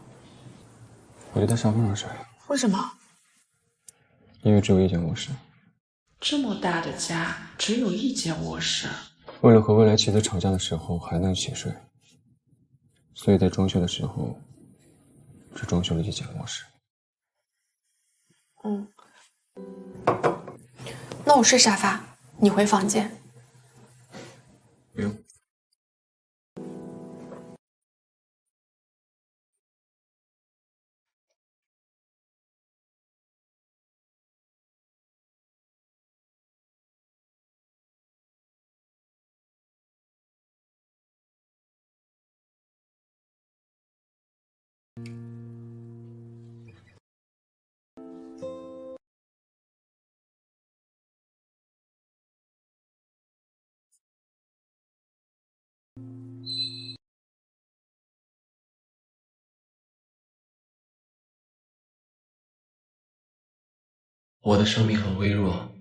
我就在沙发上睡。为什么？因为只有一间卧室。这么大的家，只有一间卧室。为了和未来妻子吵架的时候还能一起睡，所以在装修的时候只装修了一间卧室。那我睡沙发，你回房间。不用。我的生命很微弱，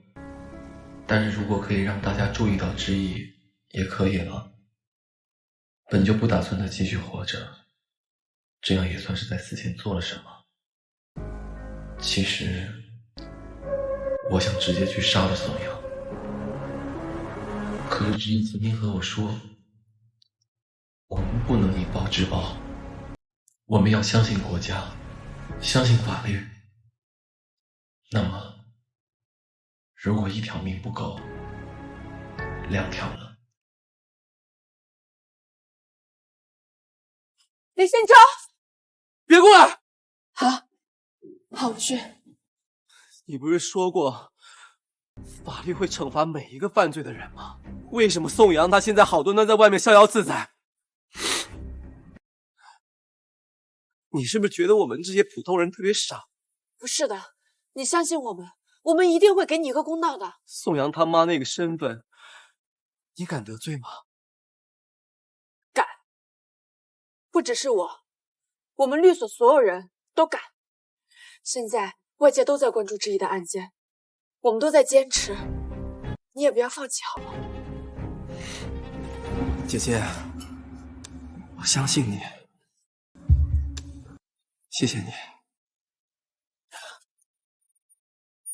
但是如果可以让大家注意到之意，也可以了。本就不打算再继续活着，这样也算是在死前做了什么。其实，我想直接去杀了宋阳，可是之意曾经和我说，我们不能以暴制暴，我们要相信国家，相信法律。那么，如果1条命不够，2条呢？李宪章，别过来！好，我去。你不是说过，法律会惩罚每一个犯罪的人吗？为什么宋阳他现在好端端在外面逍遥自在？你是不是觉得我们这些普通人特别傻？不是的，你相信我们，我们一定会给你一个公道的。宋阳他妈那个身份，你敢得罪吗？敢，不只是我，我们律所所有人都敢。现在外界都在关注之一的案件，我们都在坚持，你也不要放弃好吗？姐姐，我相信你，谢谢你。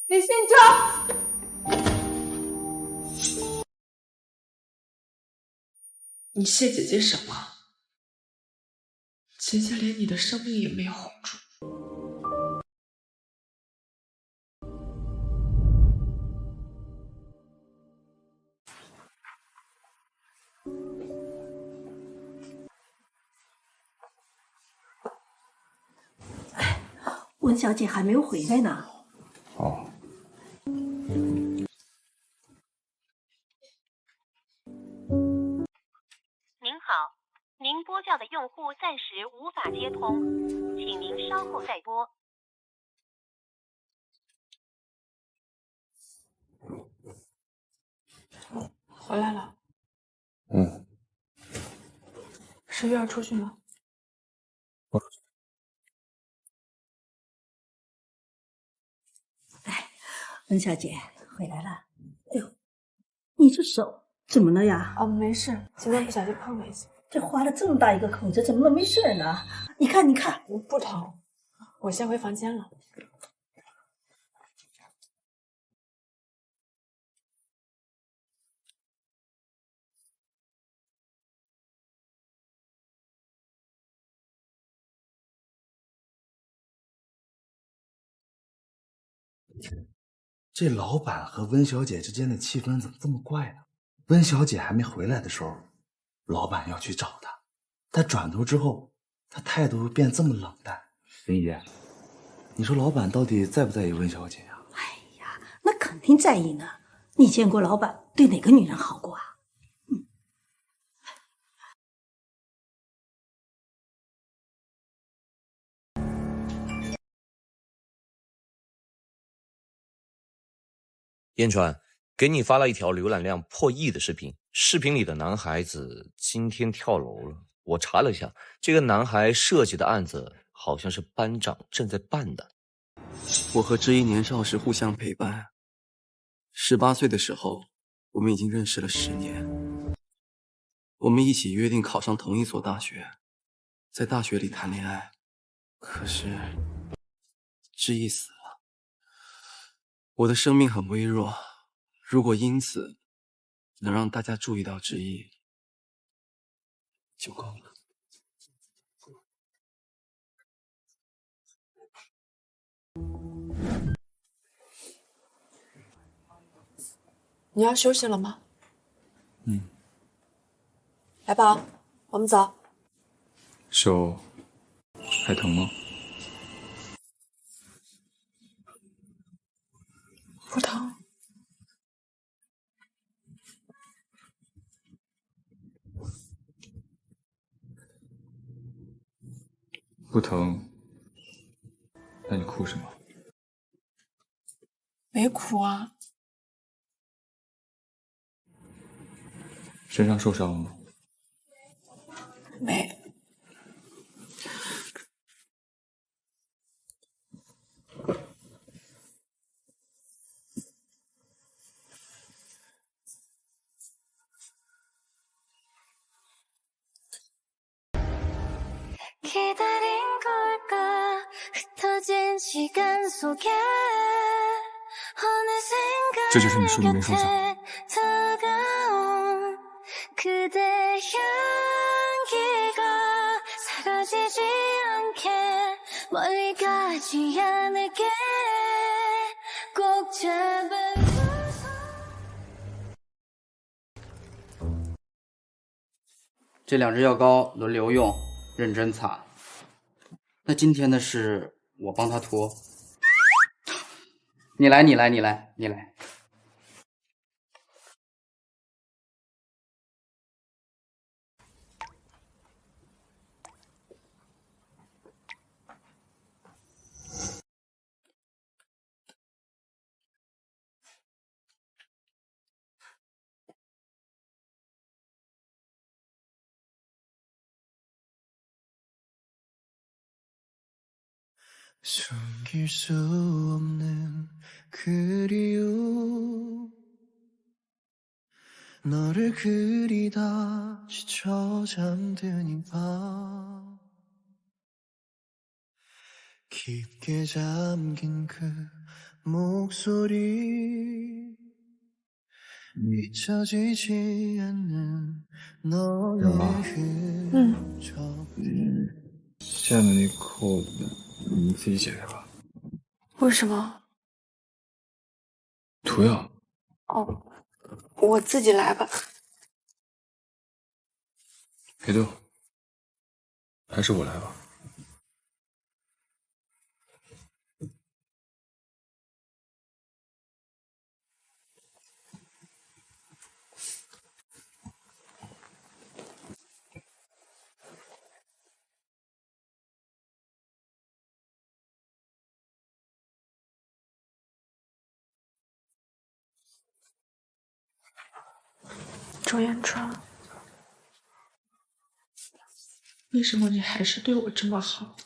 李宪章，你谢姐姐什么？姐姐连你的生命也没有护住。温小姐还没有回来呢。哦。您好，您拨叫的用户暂时无法接通，请您稍后再拨。回来了。是又要出去吗？不出去。温小姐回来了。哎呦，你这手怎么了呀？没事，今天不小心碰了一下。这划了这么大一个口子，怎么能没事呢？你看，你看，不疼。我先回房间了。这老板和温小姐之间的气氛怎么这么怪呢？温小姐还没回来的时候，老板要去找她，她转头之后，她态度变这么冷淡。林姐，你说老板到底在不在意温小姐呀？哎呀，那肯定在意呢。你见过老板对哪个女人好过啊？燕川，给你发了一条浏览量破亿的视频，视频里的男孩子今天跳楼了。我查了一下，这个男孩涉及的案子好像是班长正在办的。我和知一年少时互相陪伴，18岁的时候，我们已经认识了10年。我们一起约定考上同一所大学，在大学里谈恋爱。可是，知一死了。我的生命很微弱，如果因此能让大家注意到知一，就够了。你要休息了吗？来宝，我们走。手还疼吗？不疼。不疼，那你哭什么？没哭啊。身上受伤了吗？没。这就是你书里面说的。 멀리가지 않을게 꼭 잡아줘서这2支药膏轮流用，认真擦。那今天的事我帮他涂。你来。숨길 수 없는 그리움 너를 그리다 지쳐 잠드니 밤 깊게 잠긴 그 목소리 잊혀지지 않는 너의 흔적 下面那扣子你自己解开吧。为什么？涂药。哦，我自己来吧。别动，还是我来吧。周延川，为什么你还是对我这么好？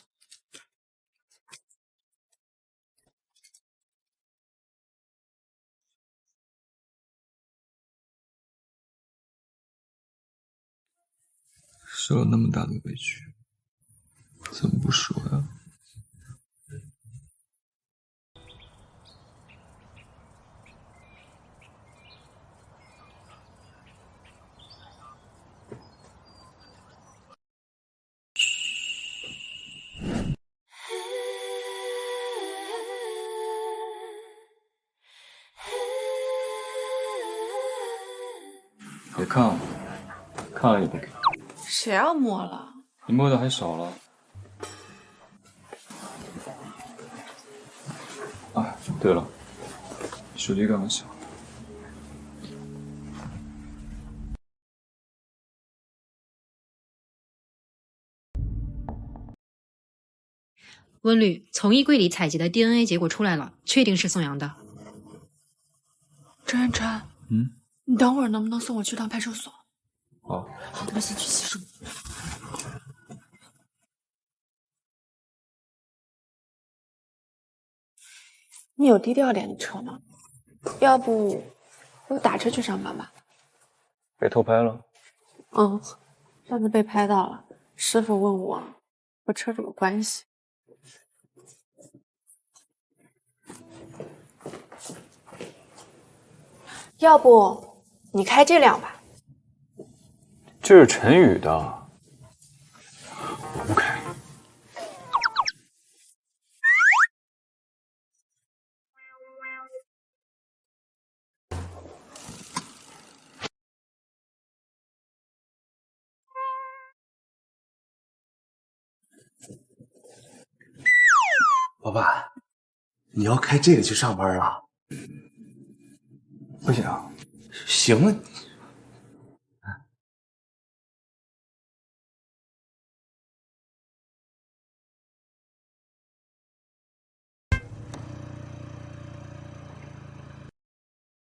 受了那么大的委屈，怎么不说呀？别看了，看了也不给。谁要摸了？你摸的还少了。啊，对了，手机干嘛响？温律，从衣柜里采集的 DNA 结果出来了，确定是宋阳的。周延川，你等会儿能不能送我去趟派出所？好。我先去洗手。你有低调点的车吗？要不我打车去上班吧。被偷拍了？上次被拍到了，师傅问我和车什么关系。要不你开这辆吧。这是陈宇的，我不开。老板，你要开这个去上班啊？不行，行啊。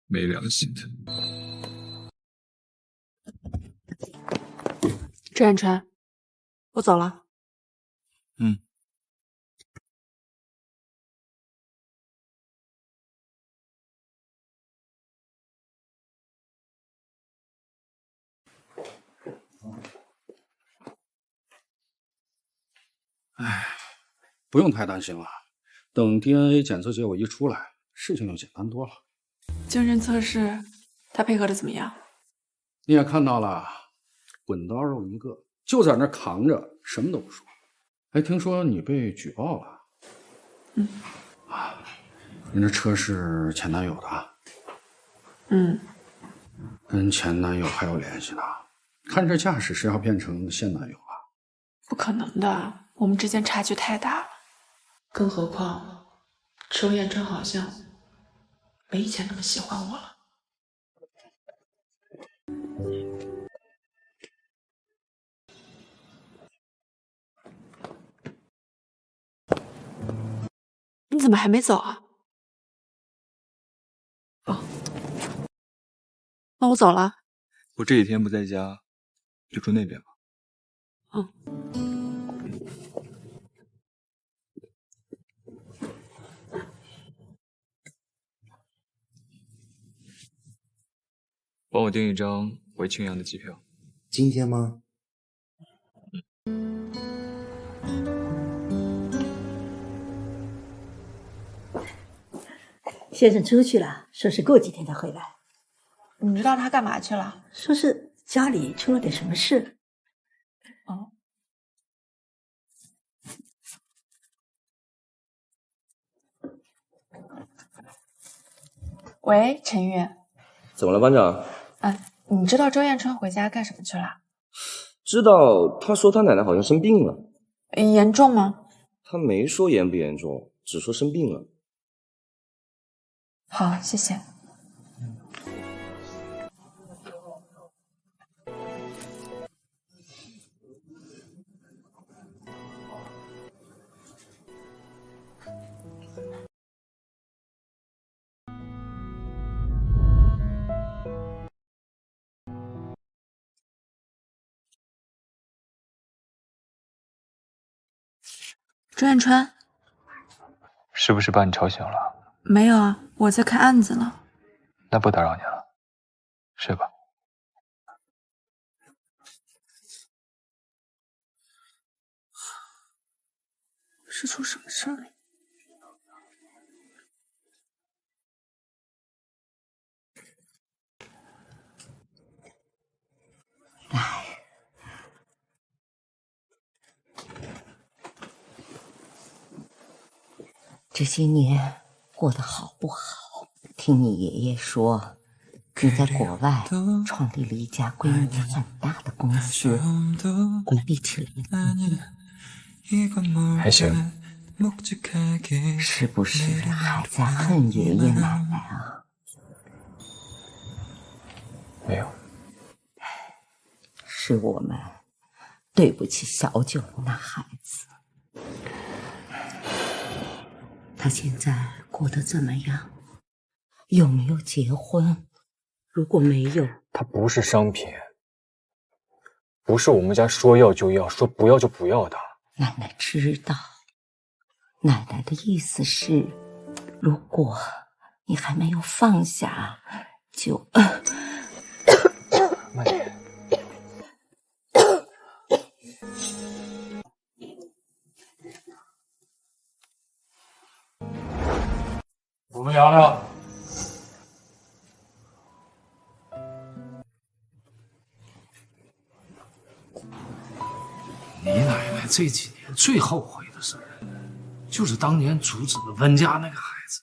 没良心的。周延川，我走了。不用太担心了，等 DNA 检测结果一出来，事情就简单多了。精神测试他配合的怎么样？你也看到了，滚刀肉一个，就在那扛着，什么都不说。还听说你被举报了。嗯。啊，您这车是前男友的？嗯。跟前男友还有联系呢？看这架势是要变成现男友啊？不可能的，我们之间差距太大了。更何况，周彦春好像没以前那么喜欢我了。你怎么还没走啊？哦，那我走了。我这几天不在家，就住那边吧。嗯。帮我订一张回庆阳的机票。今天吗？先生出去了，说是过几天才回来。你知道他干嘛去了？说是家里出了点什么事。哦。喂，陈玉。怎么了，班长？你知道周彦春回家干什么去了？知道，他说他奶奶好像生病了。严重吗？他没说严不严重，只说生病了。好，谢谢。周彦春，是不是把你吵醒了？没有啊，我在看案子呢。那不打扰你了，睡吧。是出什么事儿了？这些年过得好不好？听你爷爷说，你在国外创立了一家规模很大的公司，管理起来还行。是不是还在恨爷爷奶奶啊？没有，是我们对不起小九那孩子。他现在过得怎么样？有没有结婚？如果没有，他不是商品，不是我们家说要就要，说不要就不要的。奶奶知道，奶奶的意思是，如果你还没有放下，就慢点。我们聊聊。你奶奶这几年最后悔的事儿，就是当年阻止了温家那个孩子。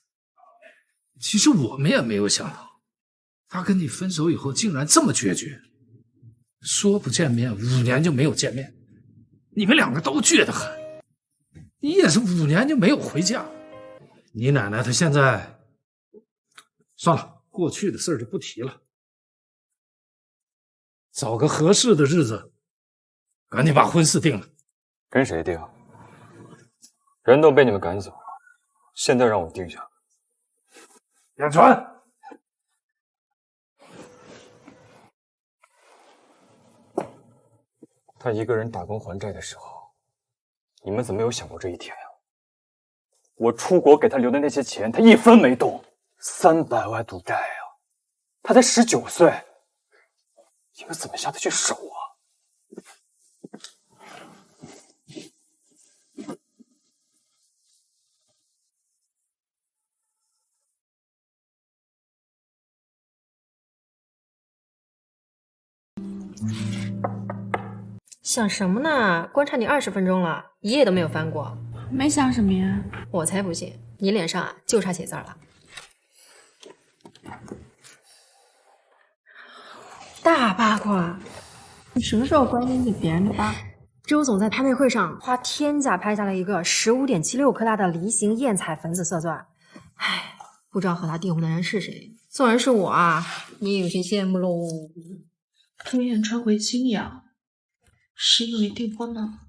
其实我们也没有想到，他跟你分手以后竟然这么决绝，说不见面5年就没有见面，你们两个都倔得很。你也是5年就没有回家。你奶奶她现在，算了，过去的事儿就不提了，找个合适的日子，赶紧把婚事定了。跟谁定？人都被你们赶走了，现在让我定下。燕川，他一个人打工还债的时候，你们怎么没有想过这一天呀？我出国给他留的那些钱，他一分没动，300万赌债啊！他才19岁，你们怎么下得去手啊？想什么呢？观察你20分钟了，一页都没有翻过。没想什么呀？我才不信，你脸上就差写字了。大八卦！你什么时候关心起别人的八卦？周总在拍卖会上花天价拍下了一个15.76克拉的梨形艳彩粉紫色钻，唉，不知道和他订婚的人是谁。纵然是我啊，你也有些羡慕喽。朱彦川回青阳，是因为订婚吗？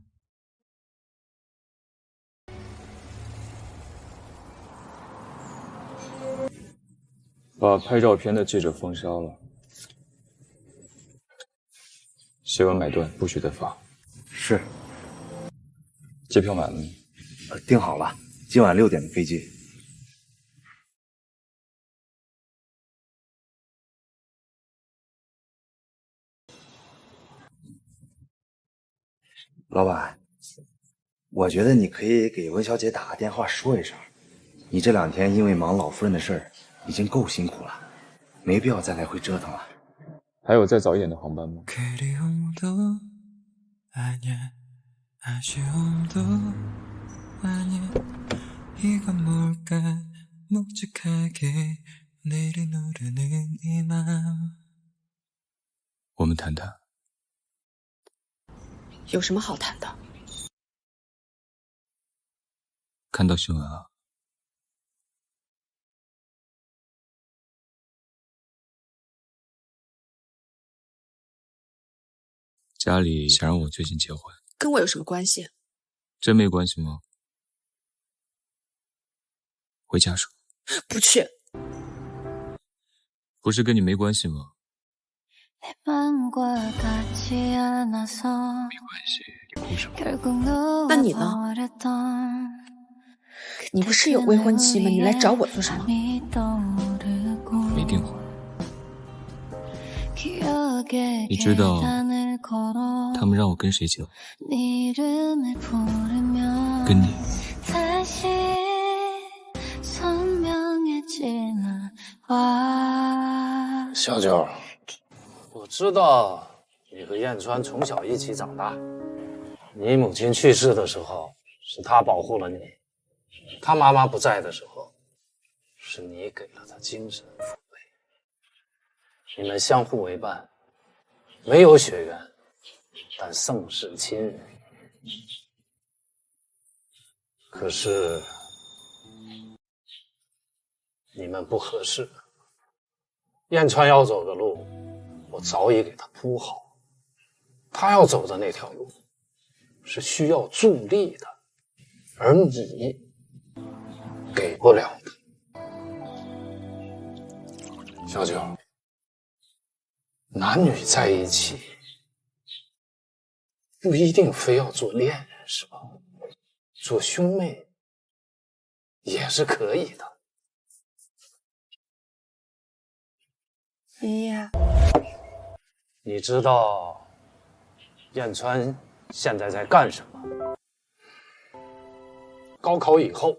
把拍照片的记者封杀了，写完买断，不许再发。是。机票买了吗？订好了，今晚6点的飞机。老板，我觉得你可以给温小姐打个电话说一声，你这2天因为忙老夫人的事儿，已经够辛苦了，没必要再来回折腾了。还有再早一点的航班吗？我们谈谈。有什么好谈的？看到新闻了？家里想让我最近结婚，跟我有什么关系？真没关系吗？回家说。不去。不是跟你没关系吗？没关系，你哭什么？那你呢？你不是有未婚妻吗？你来找我做什么？没订婚。你知道他们让我跟谁结婚？跟你。小九，我知道你和燕川从小一起长大，你母亲去世的时候是她保护了你，她妈妈不在的时候是你给了她精神抚慰，你们相互为伴，没有血缘，但甚是亲人。可是你们不合适，燕川要走的路我早已给他铺好，他要走的那条路是需要助力的，而你给不了的。小九，男女在一起不一定非要做恋人，是吧？做兄妹也是可以的。爷爷，你知道燕川现在在干什么？高考以后，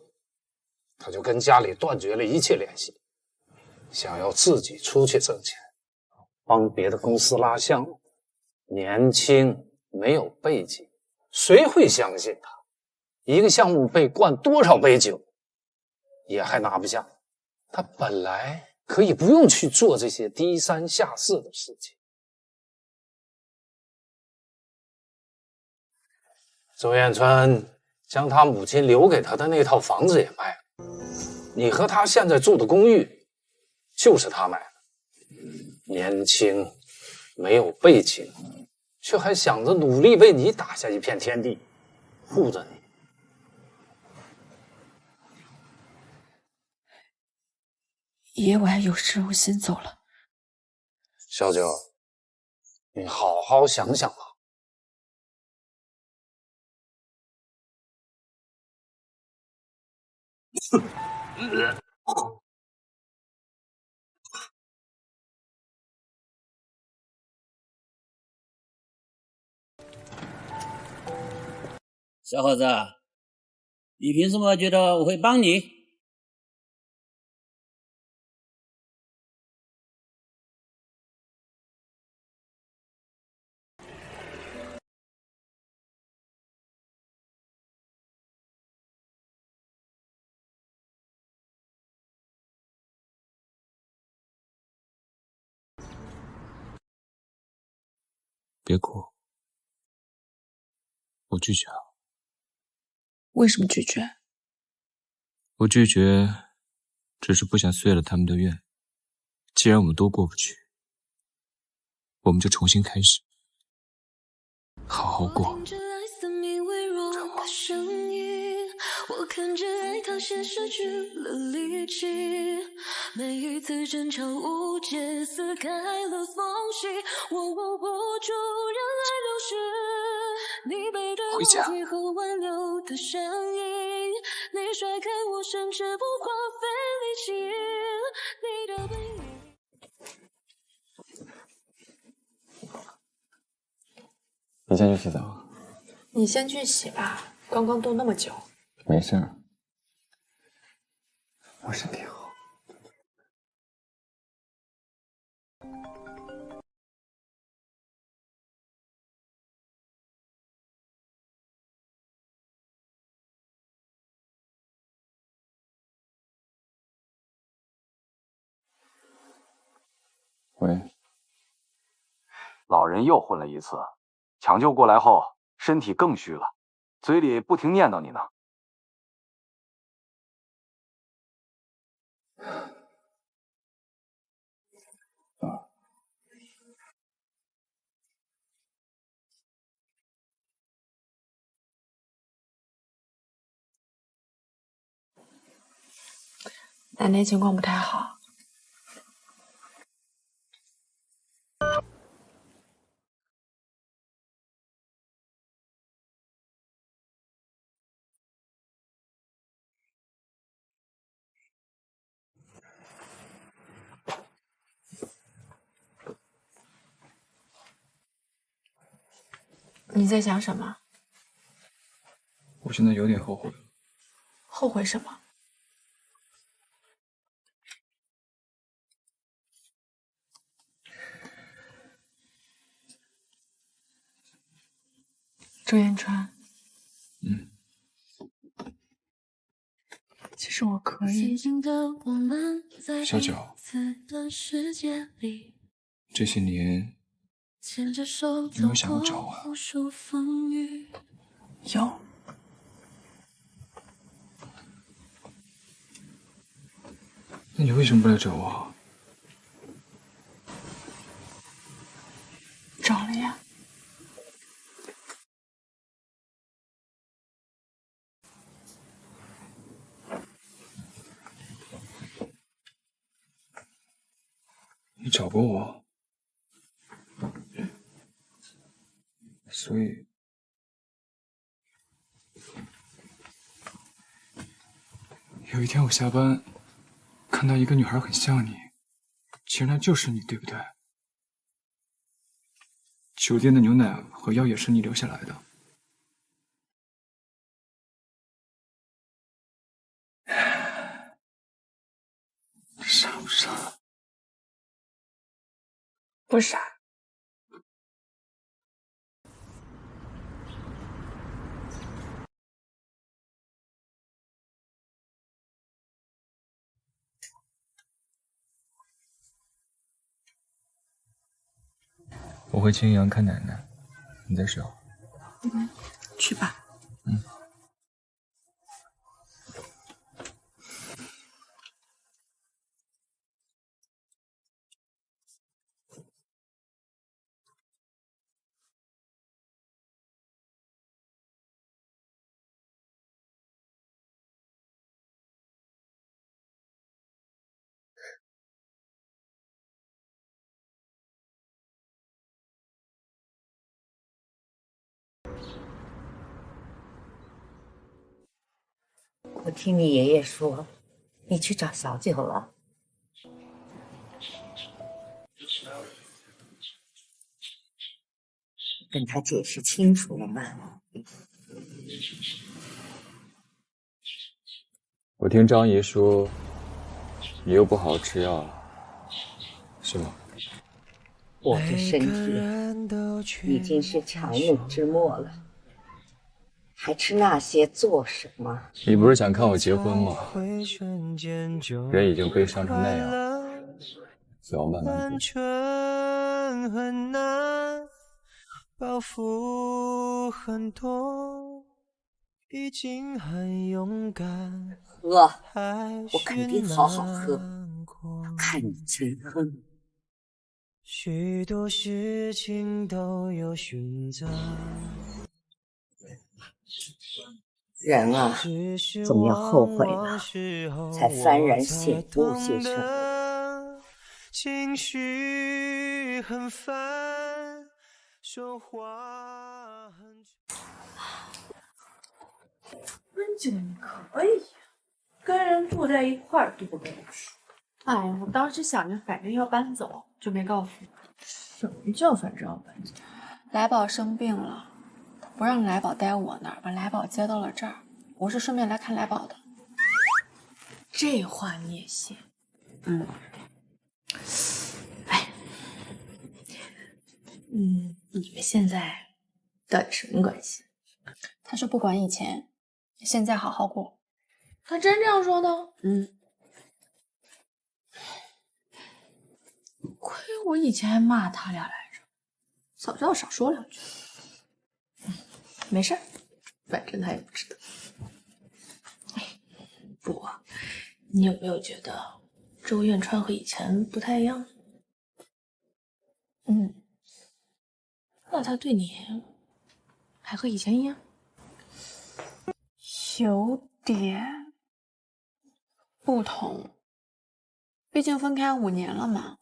他就跟家里断绝了一切联系，想要自己出去挣钱，帮别的公司拉项目。年轻没有背景，谁会相信他？一个项目被灌多少杯酒，也还拿不下。他本来可以不用去做这些低三下四的事情。周彦川将他母亲留给他的那套房子也卖了，你和他现在住的公寓就是他买的。年轻没有背景，却还想着努力为你打下一片天地，护着你。爷爷，我还有事，我先走了。小九，你好好想想吧。小伙子，你凭什么觉得我会帮你？别哭，我拒绝了。为什么拒绝？我拒绝，只是不想碎了他们的愿。既然我们都过不去，我们就重新开始，好好过。我看着爱它像失去了力气，每一次争吵无解撕开了缝隙，我握不住人来流逝，你背对我最后挽留的身影，你甩开我甚至不花费力气，你的背影。你先去洗澡。你先去洗吧，刚刚冻那么久。没事儿，我身体好。喂，老人又混了一次，抢救过来后身体更虚了，嘴里不停念叨你呢。奶奶情况不太好。你在想什么？我现在有点后悔。后悔什么？周延川，其实我可以。小九，这些年有没有想过找我啊？有。那你为什么不来找我？找了呀。你找过我，所以有一天我下班看到一个女孩很像你，其实那就是你，对不对？酒店的牛奶和药也是你留下来的。傻不傻？不傻。我回青阳看奶奶，你在睡。去吧。我听你爷爷说，你去找小九了。跟他解释清楚了吗？我听张姨说，你又不好好吃药了，是吗？我这身体已经是强弩之末了，还吃那些做什么？你不是想看我结婚吗？人已经悲伤成那样，就要慢慢过去。包袱很多，已经很勇敢。喝，我肯定好好喝。看你真横。许多事情都有选择。人啊，总要后悔了，才幡然醒悟些什么。情绪很烦，说话很。温姐，你可以，跟人住在一块儿多累。哎呀，我当时想着反正要搬走，就没告诉你。什么叫反正要搬走？来宝生病了，不让来宝待我那儿，把来宝接到了这儿。我是顺便来看来宝的。这话你也信？嗯。哎，你们现在到底什么关系？他说不管以前，现在好好过。他真这样说的？嗯。亏我以前还骂他俩来着，早知道少说两句。没事儿，反正他也不知道。不，你有没有觉得周彦川和以前不太一样？那他对你还和以前一样？有点不同，毕竟分开5年了嘛。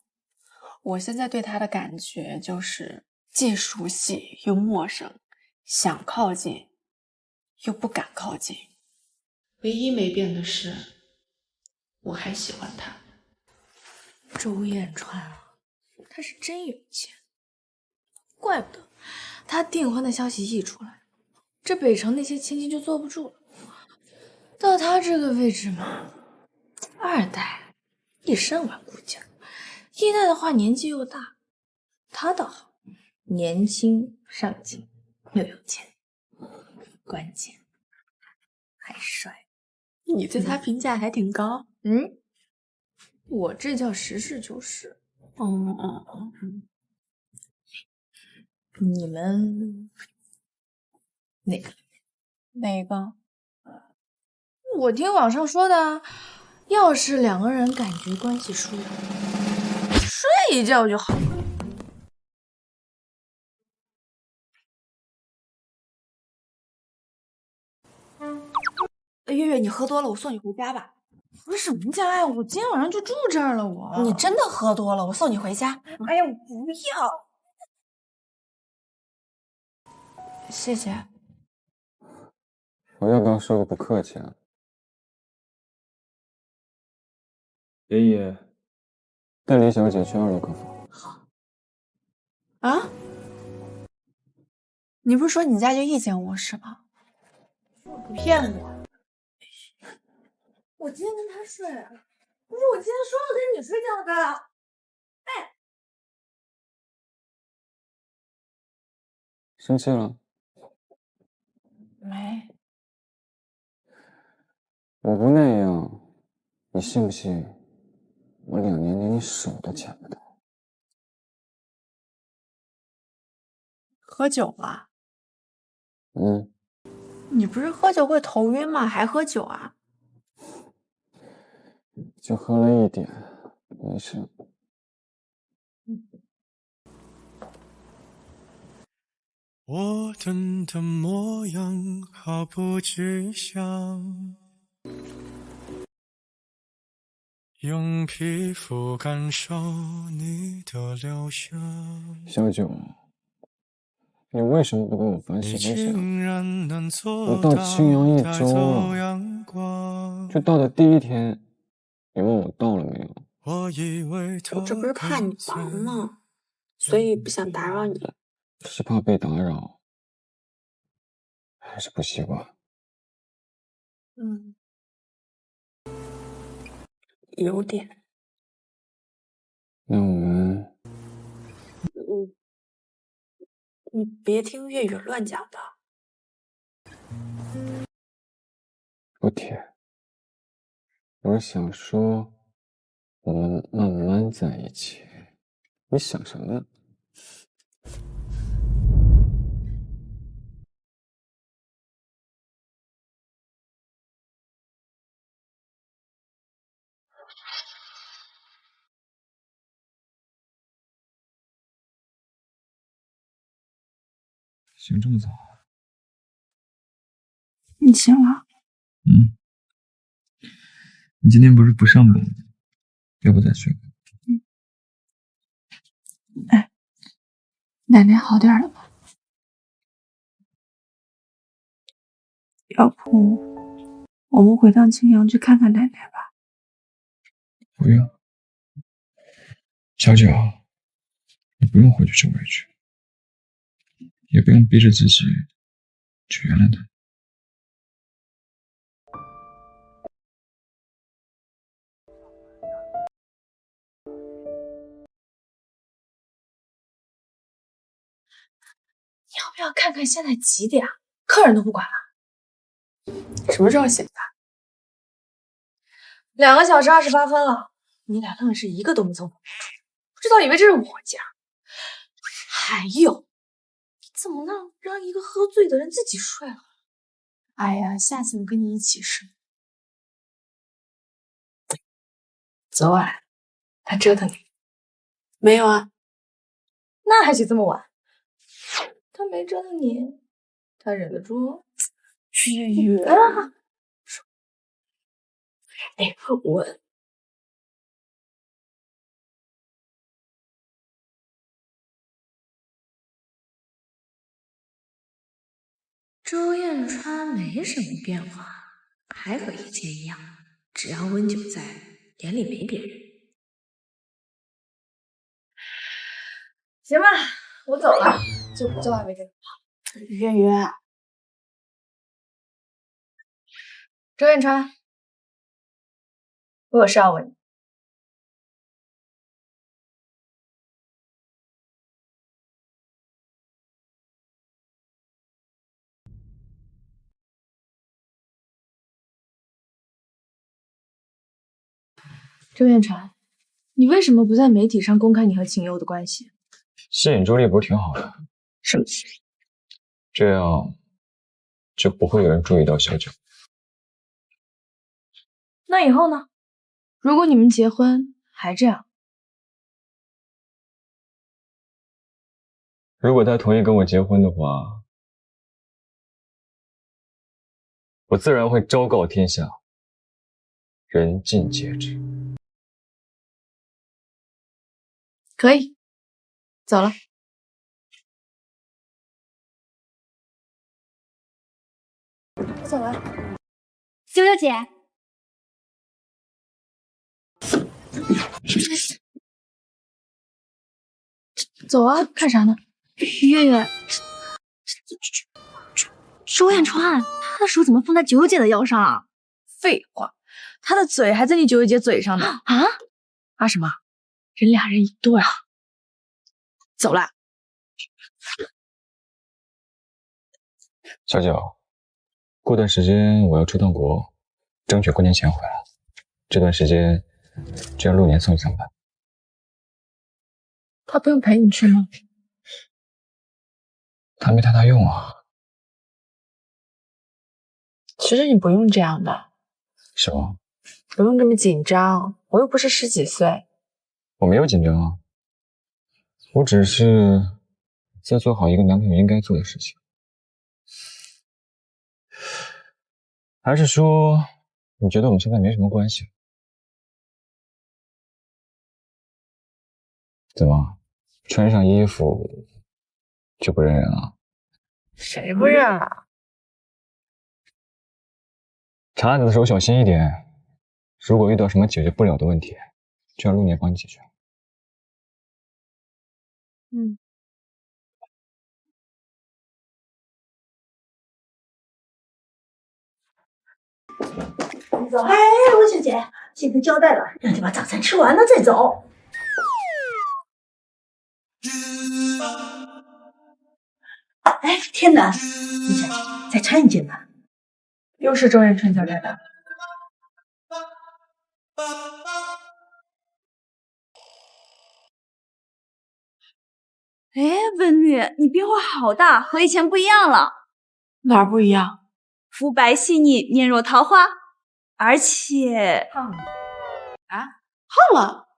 我现在对他的感觉就是既熟悉又陌生，想靠近又不敢靠近。唯一没变的是，我还喜欢他。周彦川啊，他是真有钱，怪不得他订婚的消息一出来，这北城那些亲戚就坐不住了。到他这个位置嘛，2代一身顽固劲儿，1代的话年纪又大，他倒好，年轻上进又有钱，关键还帅。你对他评价还挺高。我这叫实事求是。你们哪个？我听网上说的，要是2个人感觉关系疏远，睡一觉就好了。月月，你喝多了，我送你回家吧。我什么家呀？我今天晚上就住这儿了。你真的喝多了，我送你回家。哎呀，我不要。谢谢。我要不要说个不客气啊？爷爷带李小姐去2楼客房。好。啊？你不是说你家就1间卧室吗？不骗我。我今天跟他睡，不是我今天说了跟你睡觉的。哎，生气了？没。我不那样，你信不信？我2年连你手都牵不到。喝酒啊？你不是喝酒会头晕吗？还喝酒啊？就喝了1点，没事。我等的模样毫不具象，用皮肤感受你的留香。小九，你为什么不给我发信息啊？我到青阳1周了，就到的第1天，你问我到了没有？我这不是怕你忙吗？所以不想打扰你。是怕被打扰，还是不习惯？有点。那我们，你别听粤语乱讲的。不听。我是想说，我们慢慢在一起。你想什么呢？醒这么早？你醒了？嗯。你今天不是不上班吗？要不再睡？哎，奶奶好点了吗？要不我们回趟青阳去看看奶奶吧。不用，小九，你不用回去受委屈，也不用逼着自己去原谅他。你要不要看看现在几点啊？客人都不管了。什么时候醒的2个小时28分了，你俩愣是一个都没从房间出，不知道以为这是我家。还有，你怎么能让一个喝醉的人自己睡了？哎呀，下次我跟你一起睡。昨晚他折腾你没有啊？那还起这么晚？他没折腾你，他忍得住？月月啊！哎，我周彦川没什么变化，还和以前一样，只要温酒在，眼里没别人。行吧，我走了，就不叫外围这个了。月月，周彦川，我有事要问你。周彦川，你为什么不在媒体上公开你和秦佑的关系？吸引注意力不是挺好的？什么？这样就不会有人注意到小九。那以后呢？如果你们结婚还这样，如果他同意跟我结婚的话，我自然会昭告天下，人尽皆知。可以，走了。我走了。九九姐，走啊，看啥呢？月月，周彦川，他的手怎么放在九九姐的腰上啊？废话，他的嘴还在你九九姐嘴上呢。啊？啊什么？人俩人一对啊。走了。小九，过段时间我要出趟国，争取过年前回来。这段时间就让陆年送你上班。他不用陪你去吗？他没太大用啊。其实你不用这样的。什么？不用这么紧张，我又不是10几岁。我没有紧张啊，我只是在做好一个男朋友应该做的事情。还是说，你觉得我们现在没什么关系？怎么，穿上衣服就不认人了？谁不认了？查案子的时候小心一点，如果遇到什么解决不了的问题，就让陆年帮你解决。嗯。走，哎，陆小姐，现在交代了，让你把早餐吃完了再走。哎，天哪，陆小姐，再穿一件吧。又是周彦川交代的。哎，文律，你变化好大，和以前不一样了。哪儿不一样？肤白细腻，面若桃花，而且啊，胖了。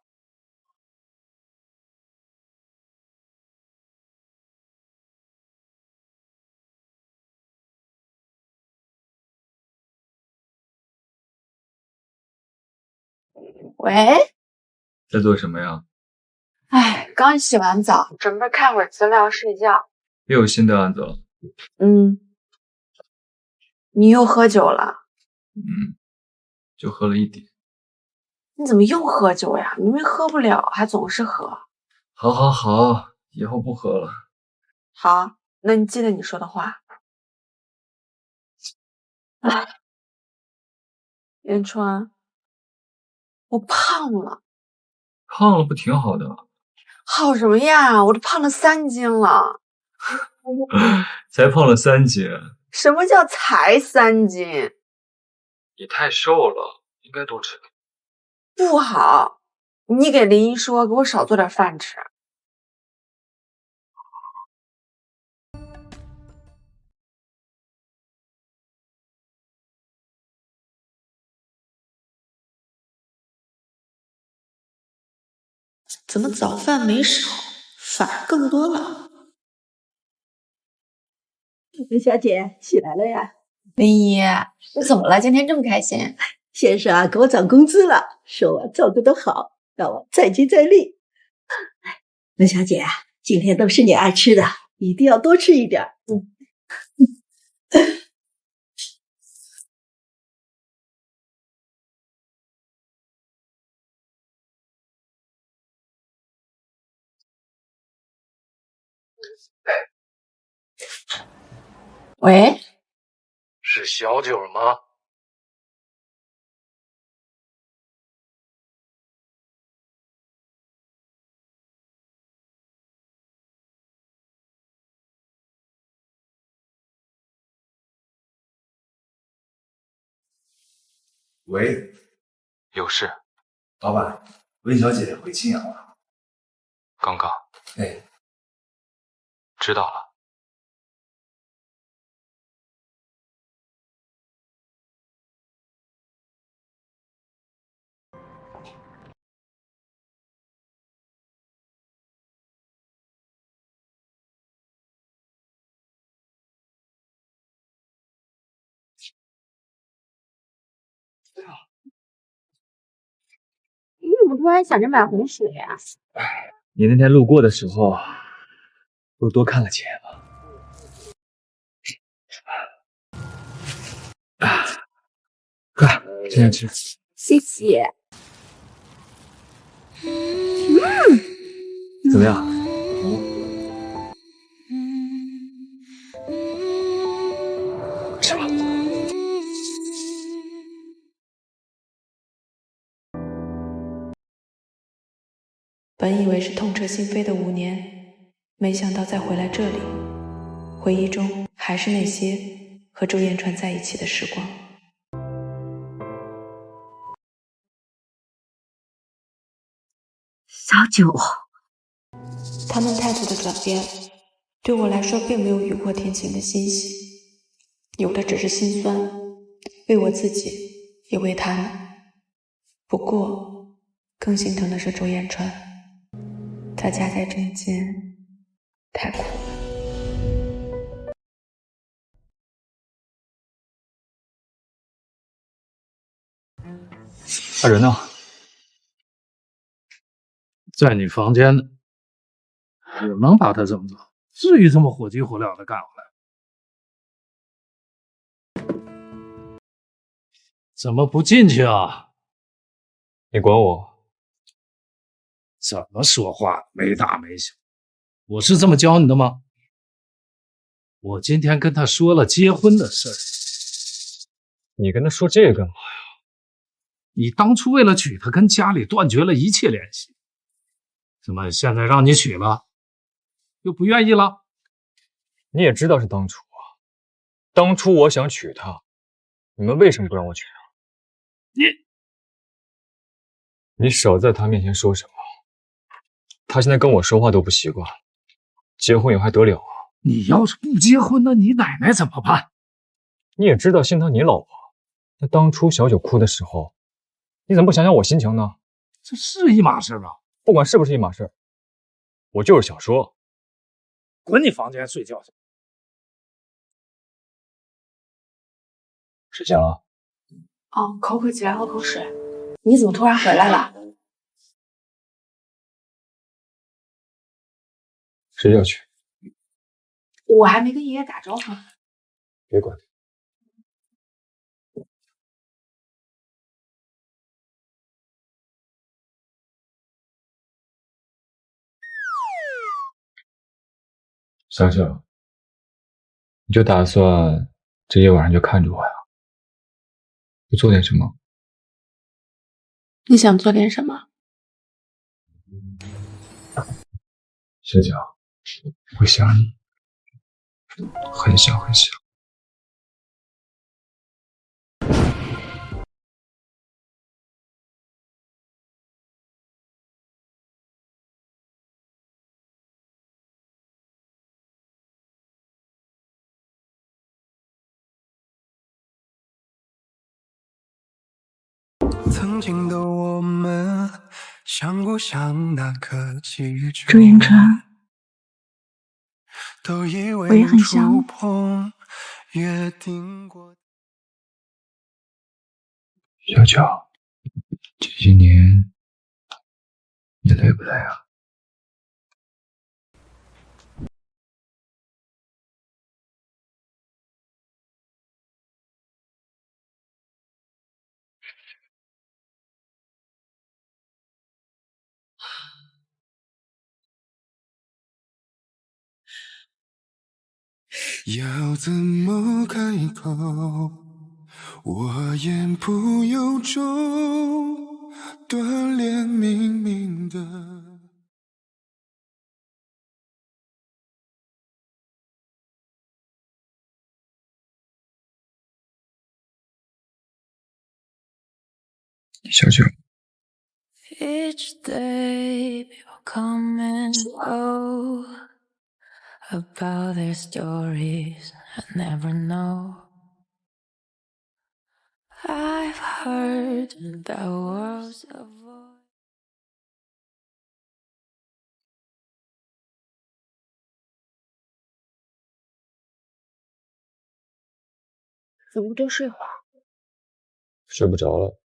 喂，在做什么呀？哎，刚洗完澡，准备看会儿资料睡觉。又有新的案子了。你又喝酒了？就喝了一点。你怎么又喝酒呀？明明喝不了，还总是喝。好，以后不喝了。好，那你记得你说的话。哎，袁川，我胖了。胖了不挺好的？好什么呀？我都胖了3斤了。才胖了3斤。什么叫才3斤？你太瘦了，应该多吃点。不好，你给林一说，给我少做点饭吃。怎么早饭没少，反而更多了？文小姐起来了呀？林一，你怎么了？今天这么开心？先生啊，给我涨工资了，说我照顾得好，让我再接再厉。文小姐，今天都是你爱吃的，一定要多吃一点。喂，是小九吗？喂，有事。老板，温小姐回青阳了。刚刚。哎，知道了。你怎么突然想着买红薯呀？你那天路过的时候，不是多看了几眼吗？快，趁热吃。谢谢。怎么样？吃吧。本以为是痛彻心扉的5年，没想到再回来这里，回忆中还是那些和周彦川在一起的时光。小九，他们态度的转变，对我来说并没有雨过天晴的欣喜，有的只是心酸，为我自己，也为他们。不过，更心疼的是周彦川，他夹在中间，太苦了。他人呢？在你房间呢。我能把他这么做？至于这么火急火燎的干回来？怎么不进去啊？你管我？怎么说话没大没小？我是这么教你的吗？我今天跟他说了结婚的事儿。你跟他说这个干嘛呀？你当初为了娶她，跟家里断绝了一切联系。怎么现在让你娶了，又不愿意了？你也知道是当初啊，当初我想娶她，你们为什么不让我娶她？你少在她面前说什么，她现在跟我说话都不习惯，结婚以后还得了啊？你要是不结婚，那你奶奶怎么办？你也知道心疼你老婆，那当初小九哭的时候，你怎么不想想我心情呢？这是一码事吗？不管是不是一码事，我就是想说，滚你房间睡觉去。睡醒了。哦，口渴起来喝口水。你怎么突然回来了？睡觉去。我还没跟爷爷打招呼。别管。小九，你就打算这一晚上就看着我呀？不做点什么？你想做点什么？小九，我想你，很想很想。曾经的我们，像不像那颗气球？朱彦川，都以为我也很想触你。碰约定过。小九，这些年你累不累啊？要怎么开口？我言不由衷，断联明明的。小九， Each day people come and go about their stories I never know. I've heard the words of voice. 怎么多睡会儿？睡不着了。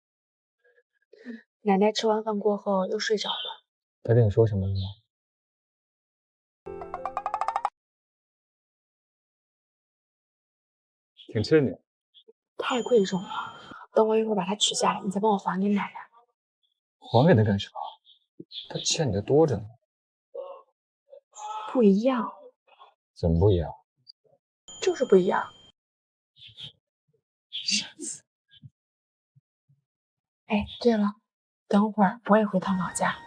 奶奶吃完饭过后又睡着了。他跟你说什么了吗？挺欠你。太贵重了，等我一会儿把它取下来，你再帮我还给奶奶。还给他干什么？他欠你的多着呢。不一样。怎么不一样？就是不一样。哎，对了，等会儿我也回趟老家。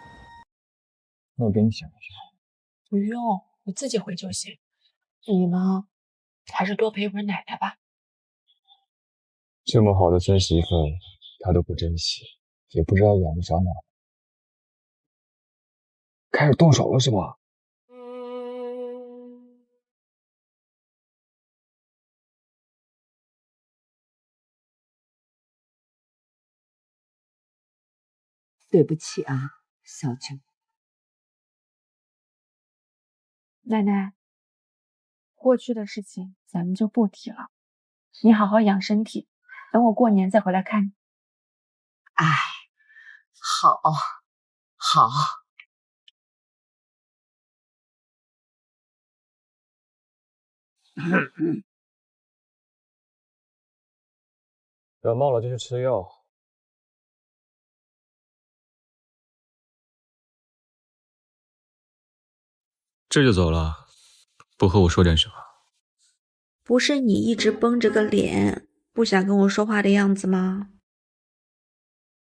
那我给你想一想。不用，我自己回就行。你呢，还是多陪会儿奶奶吧。这么好的孙媳妇，他都不珍惜，也不知道养的啥脑。开始动手了是吧？对不起啊，小九。奶奶，过去的事情咱们就不提了。你好好养身体，等我过年再回来看你。哎，好，好。感冒了就去吃药。这就走了，不和我说点什么？不是你一直绷着个脸，不想跟我说话的样子吗？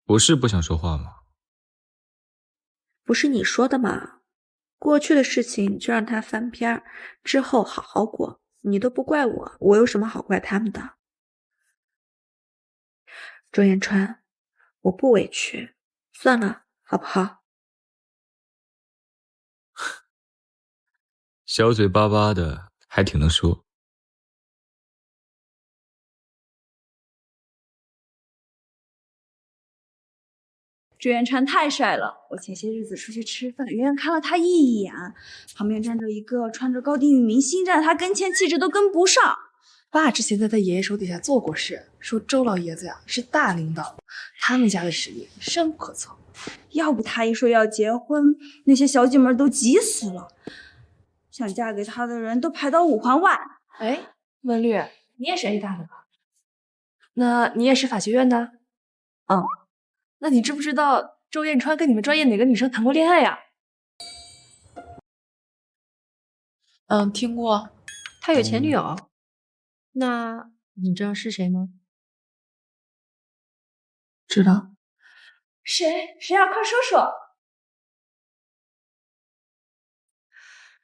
我是不想说话吗？不是你说的吗？过去的事情就让它翻篇儿，之后好好过。你都不怪我，我有什么好怪他们的？周彦川，我不委屈，算了，好不好？小嘴巴巴的，还挺能说。周元川太帅了，我前些日子出去吃饭，远远看了他一眼，旁边站着一个穿着高定女明星，站在他跟前气质都跟不上。爸之前在他爷爷手底下做过事，说周老爷子呀是大领导，他们家的实力深不可测。要不他一说要结婚，那些小姐妹都急死了，想嫁给他的人都排到5环外。哎，文律，你也是 A 大的吧？那你也是法学院的？嗯。那你知不知道周彦川跟你们专业哪个女生谈过恋爱呀？听过。他有前女友。那你知道是谁吗？知道。谁啊？快说说。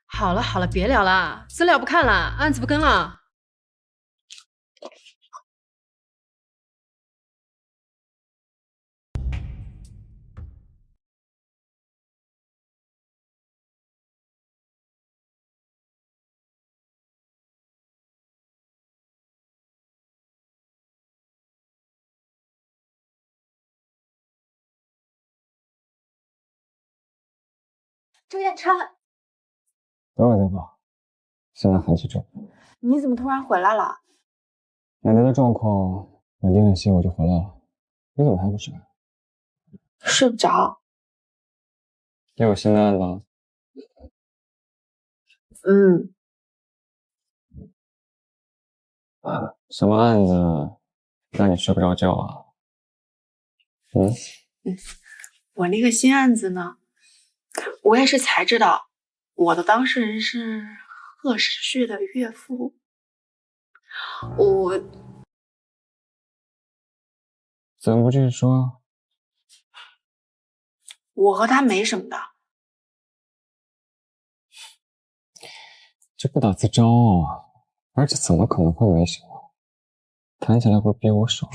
好了好了，别聊了，资料不看了，案子不跟了。周彦川，等会儿再报，现在还去这。你怎么突然回来了？奶奶的状况稳定了些，我就回来了。你怎么还不睡？睡不着。又有新的案子了？什么案子让你睡不着觉啊？我那个新案子呢，我也是才知道，我的当事人是贺时旭的岳父。怎么不继续说？我和他没什么的。这不打自招啊！而且怎么可能会没什么？谈起来不是比我爽？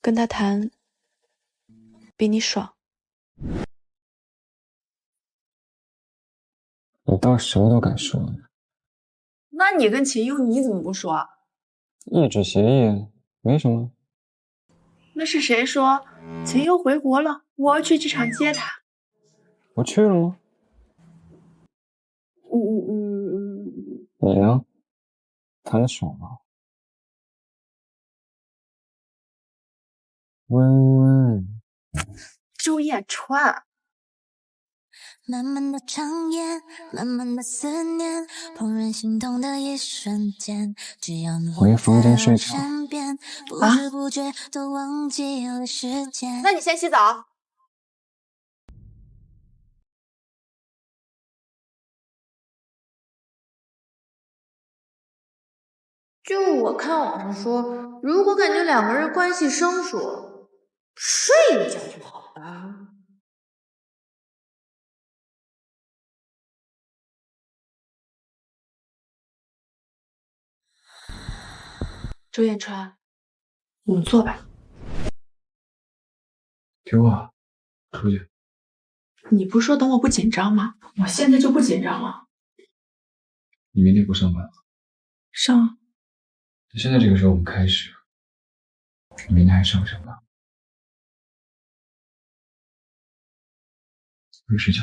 跟他谈比你爽。你倒是什么都敢说呢。那你跟秦佑你怎么不说？一纸协议没什么。那是谁说秦佑回国了，我要去机场接他？我去了吗？你呢？谈得爽吗？温温，周彦川。慢慢的长夜，慢慢的思念，怦然心动的一瞬间，只要你回房间睡觉。身边，不知不觉都忘记了时间。那你先洗澡。就我看网上说，如果感觉两个人关系生疏，睡一觉就好了。周彦川，我们坐吧。给我出去。你不是说等我不紧张吗？我现在就不紧张了。你明天不上班了？上。现在这个时候我们开始，你明天还上不上班？回去睡觉。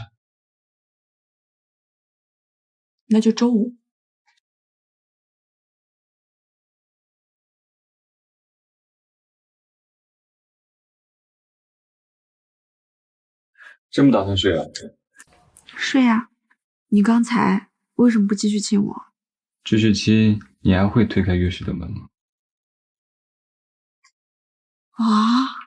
那就周五。真不打算睡啊？睡呀。你刚才为什么不继续亲我？这学期你还会推开浴室的门吗？啊！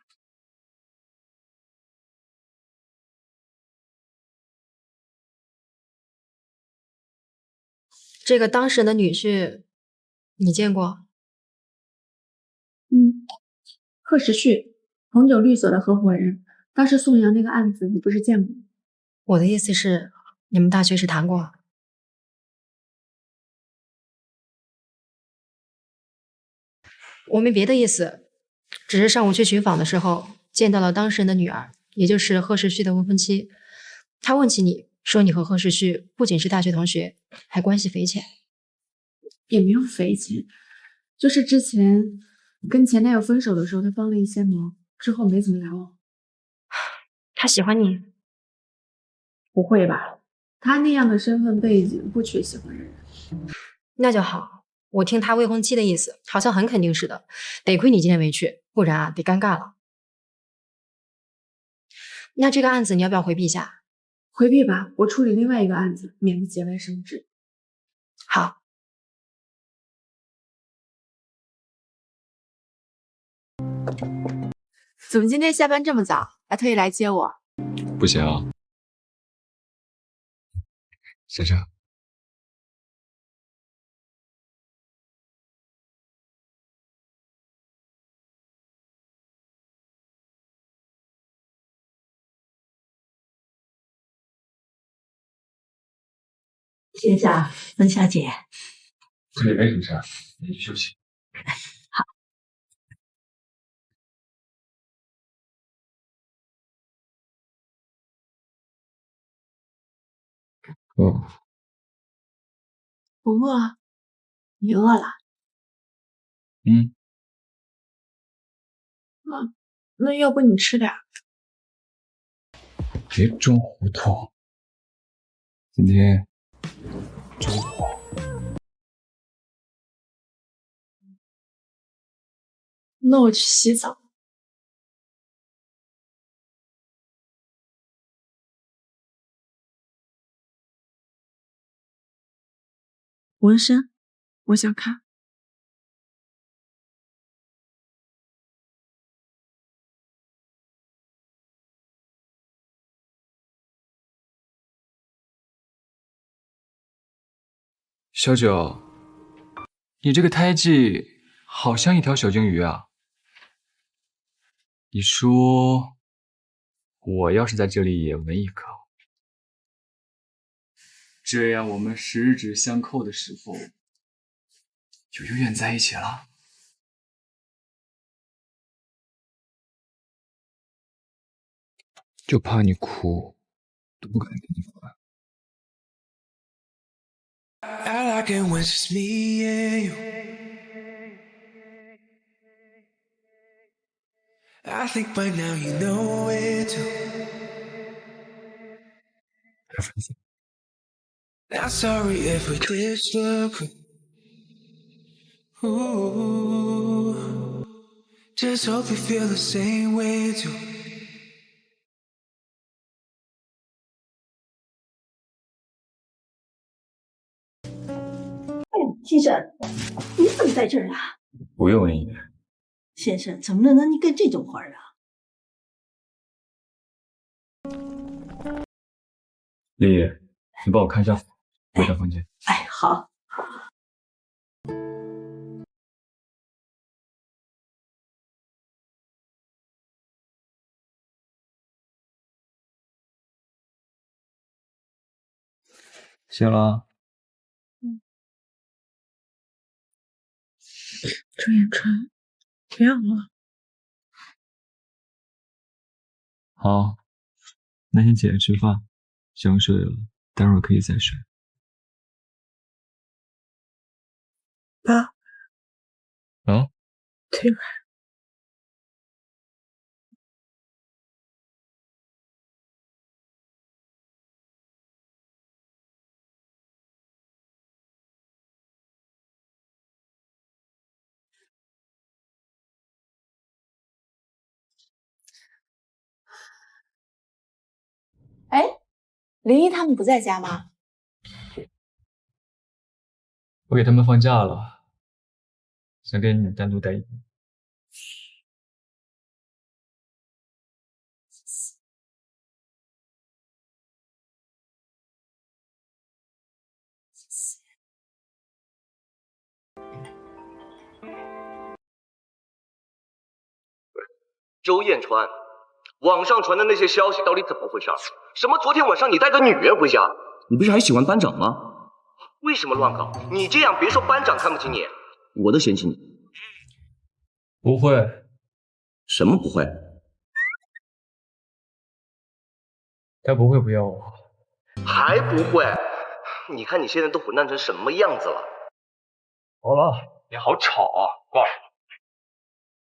这个当事人的女婿，你见过？贺时旭，红酒律所的合伙人。当时宋阳那个案子，你不是见过？我的意思是，你们大学时谈过？我没别的意思，只是上午去寻访的时候见到了当事人的女儿，也就是贺世旭的未婚妻。她问起你，说你和贺世旭不仅是大学同学，还关系匪浅。也没有匪浅，就是之前跟前男友分手的时候，他帮了一些忙，之后没怎么来往。他喜欢你？不会吧？他那样的身份背景不缺喜欢的人。那就好。我听他未婚妻的意思，好像很肯定似的。得亏你今天没去，不然啊，得尴尬了。那这个案子你要不要回避一下？回避吧，我处理另外一个案子，免得节外生枝。好。怎么今天下班这么早，还特意来接我？不行，先生。先生，温小姐，这里没什么事，你去休息。好。不饿？你饿了？那要不你吃点？别装糊涂。今天中午。那我去洗澡。纹身，我想看。小九，你这个胎记好像一条小鲸鱼啊！你说，我要是在这里也纹一个，这样我们十指相扣的时候，就永远在一起了。就怕你哭，都不敢跟你玩。I like it when it's me and you. I think by now you know it too. Not sorry if we ditch the crew. Ooh, just hope you feel the same way too.先生，你怎么在这儿啊？不用文姨。先生，怎么能让你干这种活啊？丽丽，你帮我看一下回到房间。哎，好。谢了。朱彦川，不要了。好，那先起来吃饭，想睡了，待会儿可以再睡。爸。啊？退来。哎，林一他们不在家吗？我给他们放假了，想跟你单独待一天。周彦川，网上传的那些消息到底怎么回事？什么昨天晚上你带个女人回家？你不是还喜欢班长吗？为什么乱搞？你这样别说班长看不起你，我都嫌弃你。不会。什么不会？他不会不要我。还不会？你看你现在都混蛋成什么样子了？好了，你好吵啊！挂了。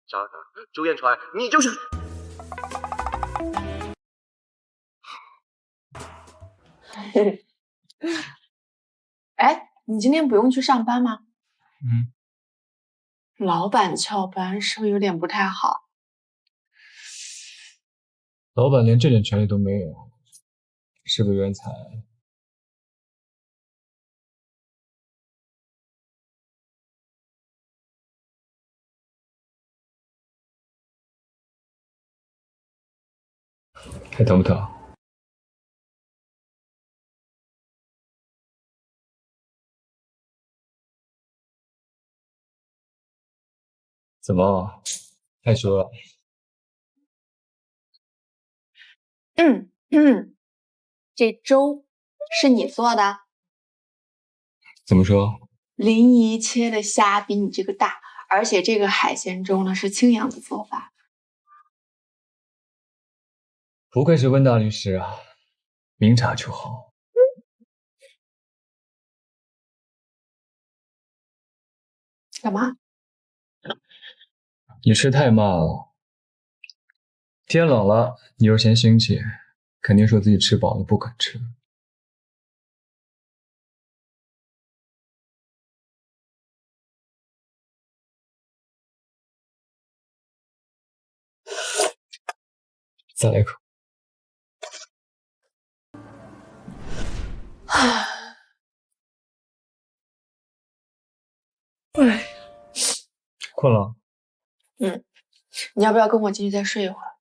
渣男，周彦川，你就是。哎，你今天不用去上班吗？嗯。老板翘班是不是有点不太好？老板连这点权利都没有，是不是有点惨？还疼不疼？怎么害羞了？这粥是你做的？怎么说？临沂切的虾比你这个大，而且这个海鲜粥呢是清扬的做法。不愧是温大律师啊，明察秋毫。干嘛？你吃太慢了。天冷了，你又嫌腥气，肯定说自己吃饱了不肯吃。再来一口。困了？你要不要跟我进去再睡一会儿？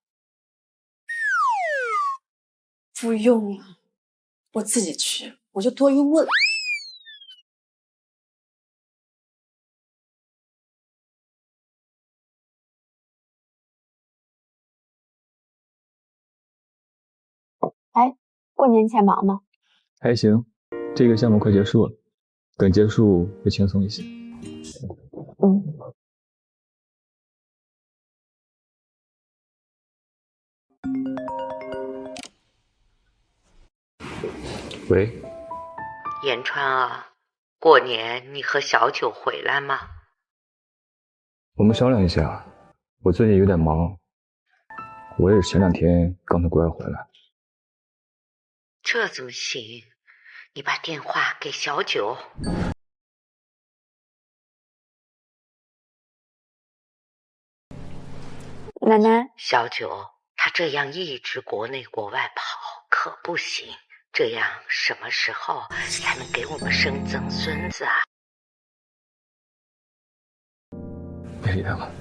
不用了，我自己去，我就多余问。哎，过年前忙吗？还行，这个项目快结束了，等结束会轻松一些。喂，言川啊，过年你和小九回来吗？我们商量一下，我最近有点忙，我也是前2天刚从国外回来。这怎么行？你把电话给小九。奶奶，小九，他这样一直国内国外跑可不行，这样什么时候才能给我们生曾孙子啊？别理他了。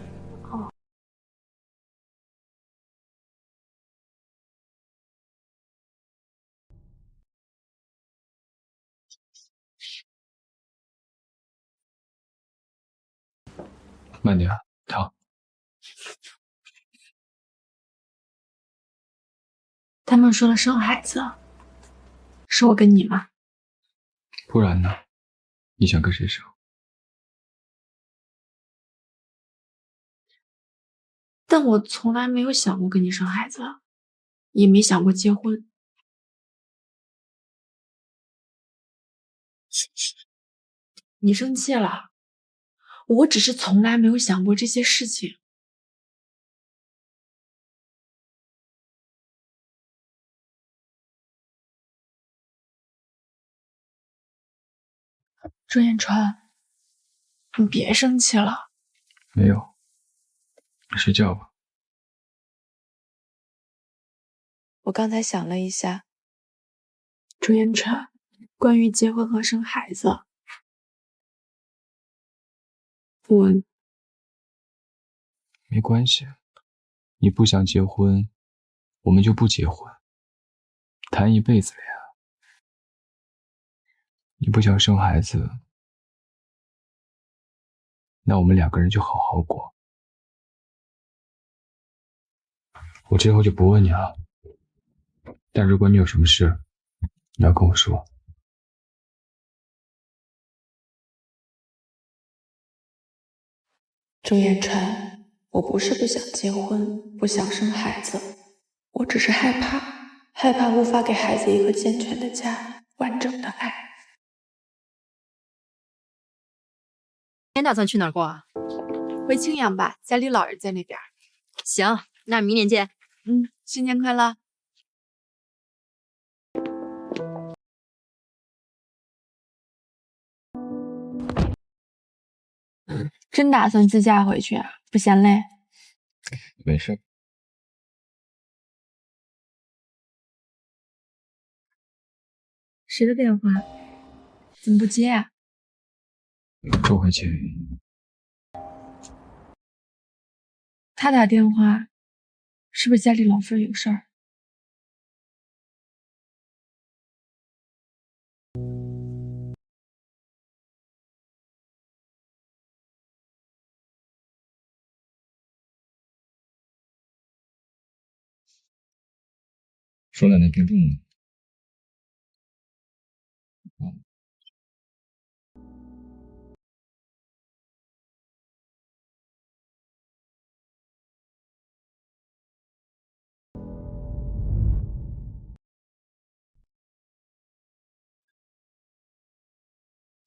慢点，疼。他们说了生孩子，是我跟你吗？不然呢？你想跟谁生？但我从来没有想过跟你生孩子，也没想过结婚。你生气了？我只是从来没有想过这些事情。周彦川，你别生气了。没有，你睡觉吧。我刚才想了一下，周彦川，关于结婚和生孩子，我没关系，你不想结婚，我们就不结婚，谈一辈子了呀。你不想生孩子，那我们2个人就好好过。我之后就不问你了，但如果你有什么事，你要跟我说。周彦川，我不是不想结婚，不想生孩子，我只是害怕无法给孩子一个健全的家，完整的爱。明天打算去哪儿过啊？回青阳吧，家里老人在那边。行，那明年见。新年快乐。真打算自驾回去啊？不嫌累？没事。谁的电话？怎么不接啊？周慧接。他打电话，是不是家里老妇有事儿？说奶奶病重了。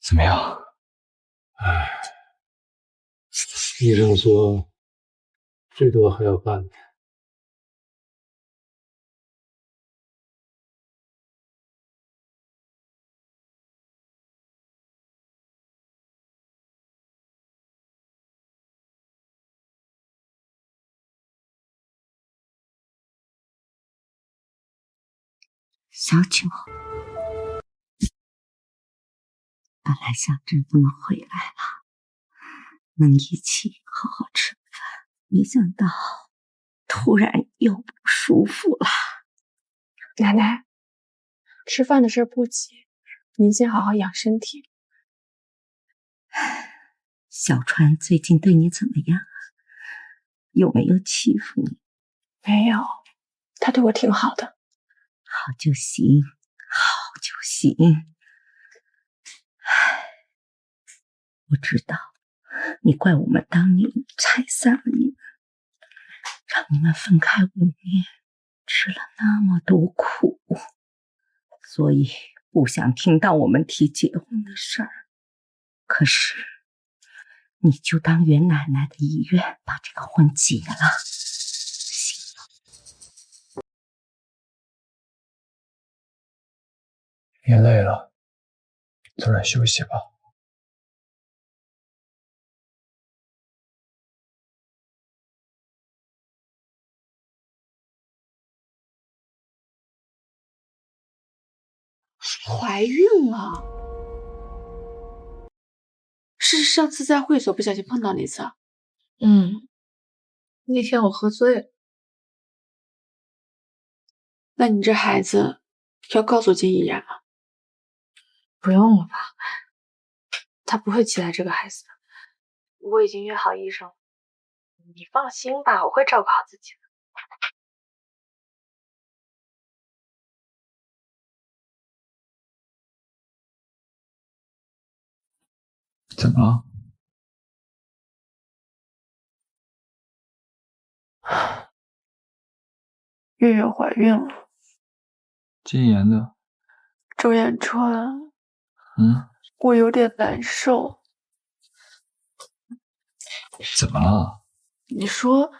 怎么样？医生说最多还要半年。小九，本来想着我们回来了，能一起好好吃饭，没想到突然又不舒服了。奶奶，吃饭的事不急，您先好好养身体。小川最近对你怎么样啊？有没有欺负你？没有，他对我挺好的。好就行，好就行。我知道你怪我们当年拆散了你们，让你们分开5年，吃了那么多苦，所以不想听到我们提结婚的事儿。可是你就当袁奶奶的遗愿，把这个婚结了。你累了，早点休息吧。怀孕了？是上次在会所不小心碰到那次？那天我喝醉了。那你这孩子要告诉金怡然吗？不用了吧，他不会期待这个孩子的。我已经约好医生了，你放心吧，我会照顾好自己的。怎么了？月月怀孕了。禁言的。周彦川，我有点难受。怎么了？你说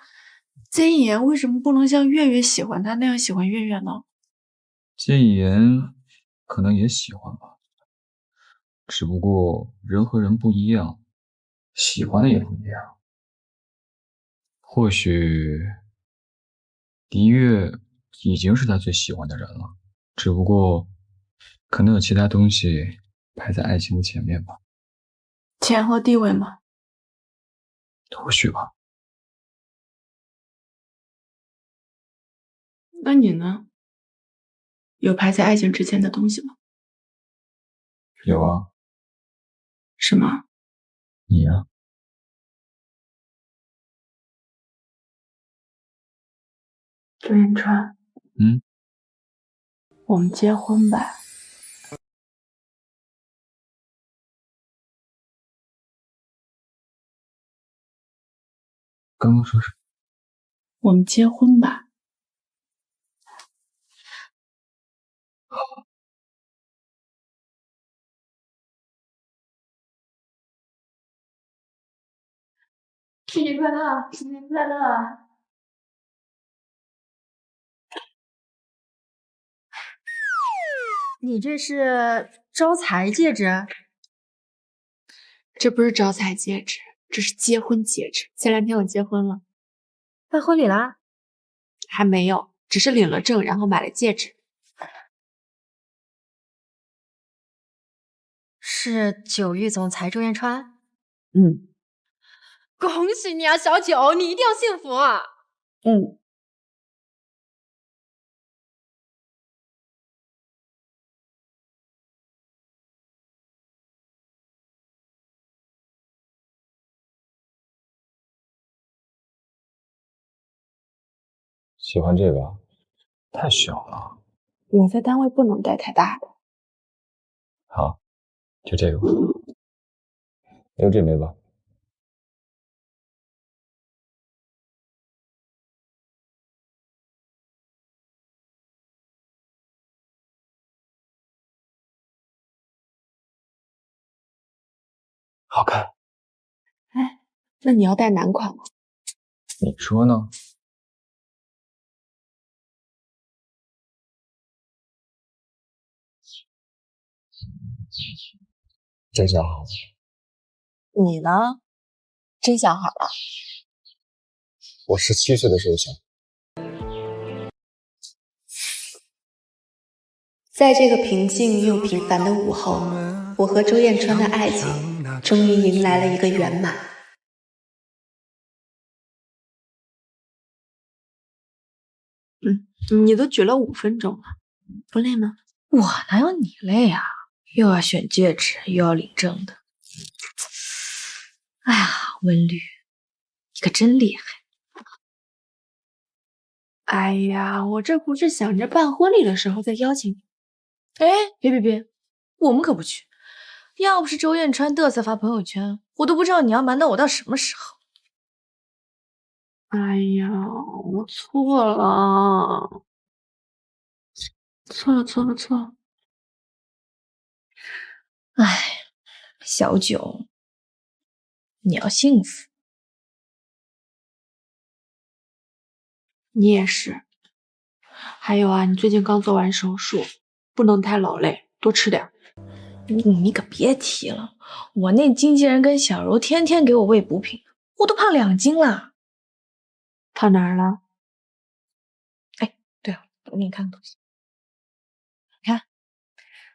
金妍为什么不能像月月喜欢他那样喜欢月月呢？禁言可能也喜欢吧，只不过人和人不一样，喜欢的也不一样。或许狄月已经是他最喜欢的人了，只不过可能有其他东西排在爱情的前面吧。钱和地位吗？或许吧。那你呢？有排在爱情之前的东西吗？有啊。什么？你呀。周彦川，我们结婚吧。刚刚说什么？我们结婚吧。新年快乐，新年快乐！你这是招财戒指？这不是招财戒指，这是结婚戒指。前2天我结婚了。办婚礼啦？还没有，只是领了证，然后买了戒指。是九域总裁周彦川。嗯，恭喜你啊，小九，你一定要幸福啊！嗯。喜欢这个？太小了。我在单位不能戴太大的。好，就这个吧。有这枚吧？好看。哎，那你要戴男款吗？你说呢？真想好。你呢？真想好了？我17岁的时候想。在这个平静又平凡的午后，我和周彦川的爱情终于迎来了一个圆满。你都举了5分钟了，不累吗？我哪有你累啊？又要选戒指，又要领证的。哎呀，温律，你可真厉害！哎呀，我这不是想着办婚礼的时候再邀请你。哎，别，我们可不去。要不是周彦川嘚瑟发朋友圈，我都不知道你要瞒到我到什么时候。哎呀，我错了，错了。哎，小九，你要幸福。你也是。还有啊，你最近刚做完手术，不能太劳累，多吃点。你可别提了，我那经纪人跟小柔天天给我喂补品，我都胖2斤了。胖哪儿了？哎，对了，我给你看个东西。你看，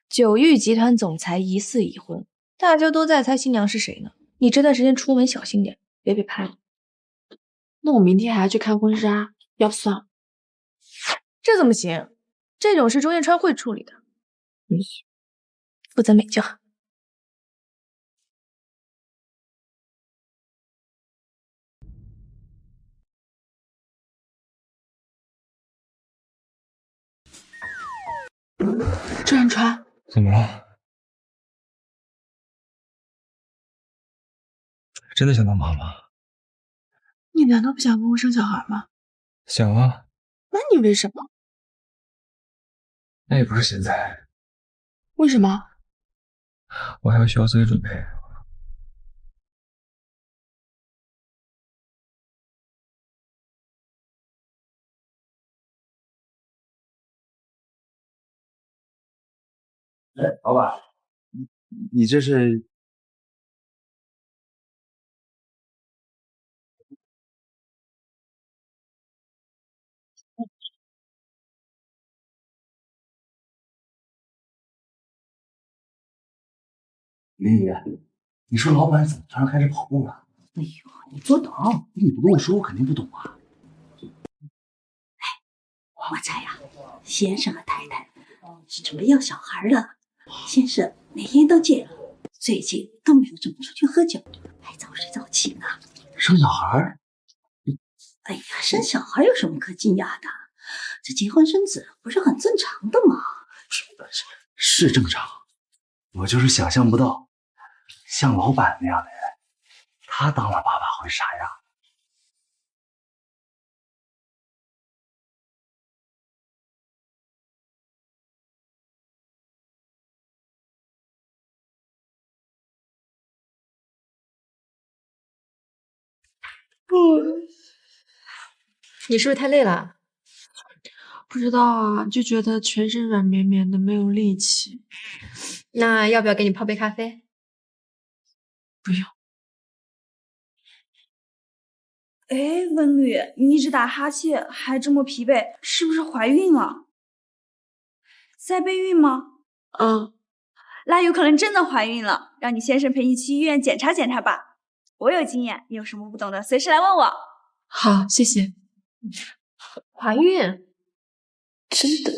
九域集团总裁疑似已婚，大家都在猜新娘是谁呢？你这段时间出门小心点，别被拍了。那我明天还要去看婚纱，要不算了。这怎么行？这种事周彦川会处理的。负责美就好。周彦川，怎么了？真的想当妈妈？你难道不想跟我生小孩吗？想啊。那你为什么？那也不是现在。为什么？我还需要做些准备。哎，老板，你这是？林雨，你说老板怎么突然开始跑步了？哎呦，你不懂，你不跟我说，我肯定不懂啊。我猜呀，先生和太太是准备要小孩了。先生每天都戒了，最近都没有怎么出去喝酒，还早睡早起呢。生小孩？哎呀，生小孩有什么可惊讶的？这结婚生子不是很正常的吗？是正常，我就是想象不到，像老板那样的人，他当了爸爸会啥样？你是不是太累了？不知道啊，就觉得全身软绵绵的，没有力气。那要不要给你泡杯咖啡？不用。哎，温律，你一直打哈欠，还这么疲惫，是不是怀孕了？在备孕吗？嗯，那有可能真的怀孕了，让你先生陪你去医院检查检查吧。我有经验，你有什么不懂的，随时来问我。好，谢谢。怀孕？真的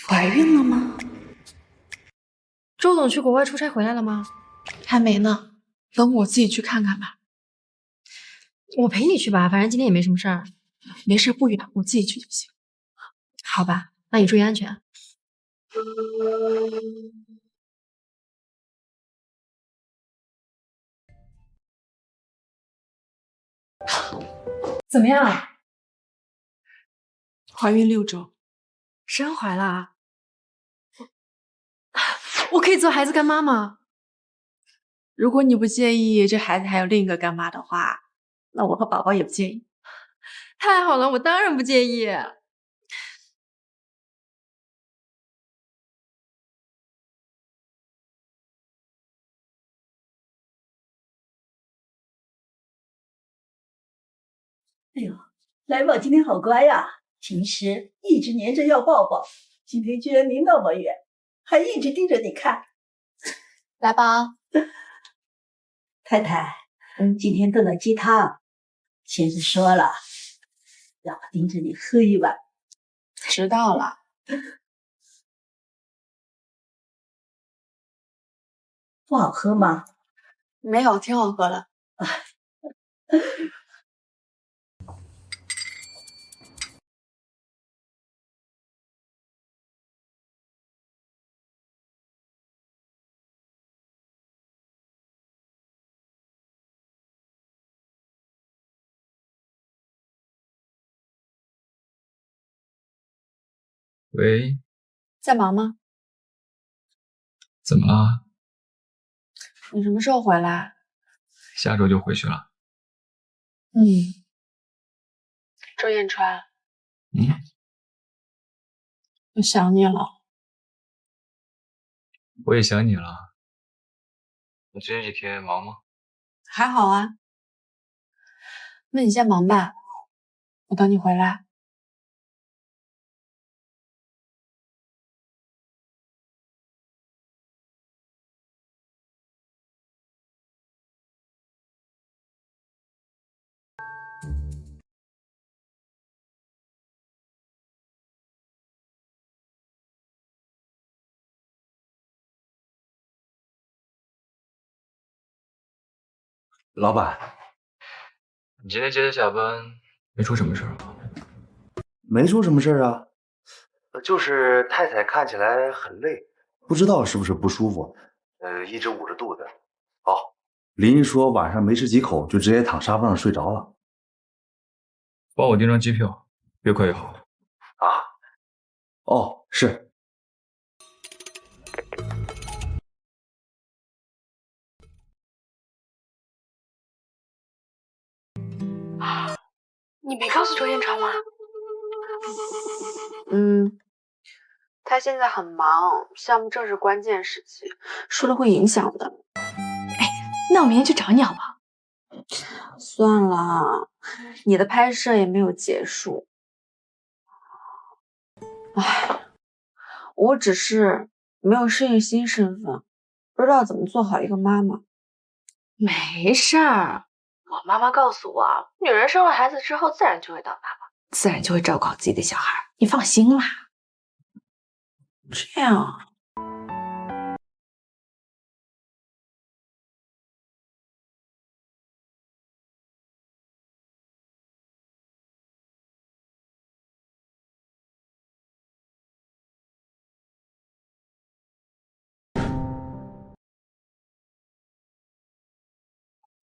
怀孕了吗？周总去国外出差回来了吗？还没呢，等我自己去看看吧。我陪你去吧，反正今天也没什么事儿。没事，不远，我自己去就行。好吧，那你注意安全。怎么样？怀孕6周。真怀了？我可以做孩子干妈吗？如果你不介意这孩子还有另一个干妈的话，那我和宝宝也不介意。太好了，我当然不介意。哎呦，来宝今天好乖呀，平时一直黏着要抱抱，今天居然离那么远，还一直盯着你看。来宝，太太，今天炖了鸡汤，先生说了，让我盯着你喝一碗。知道了。不好喝吗？没有，挺好喝的。喂，在忙吗？怎么了？你什么时候回来？下周就回去了。周彦川，我想你了。我也想你了。你最近几天忙吗？还好啊。那你先忙吧，我等你回来。老板，你今天接他下班，没出什么事儿吧？没出什么事儿啊，就是太太看起来很累，不知道是不是不舒服，一直捂着肚子。哦，林毅说晚上没吃几口就直接躺沙发上睡着了。帮我订张机票，越快越好。啊？哦，是。你没告诉周彦川吗？他现在很忙，项目正是关键时期，说了会影响的。那我明天去找你好不好？算了，你的拍摄也没有结束。我只是没有适应新身份，不知道怎么做好一个妈妈。没事儿，我妈妈告诉我，女人生了孩子之后，自然就会当妈妈，自然就会照顾好自己的小孩，你放心啦。这样啊。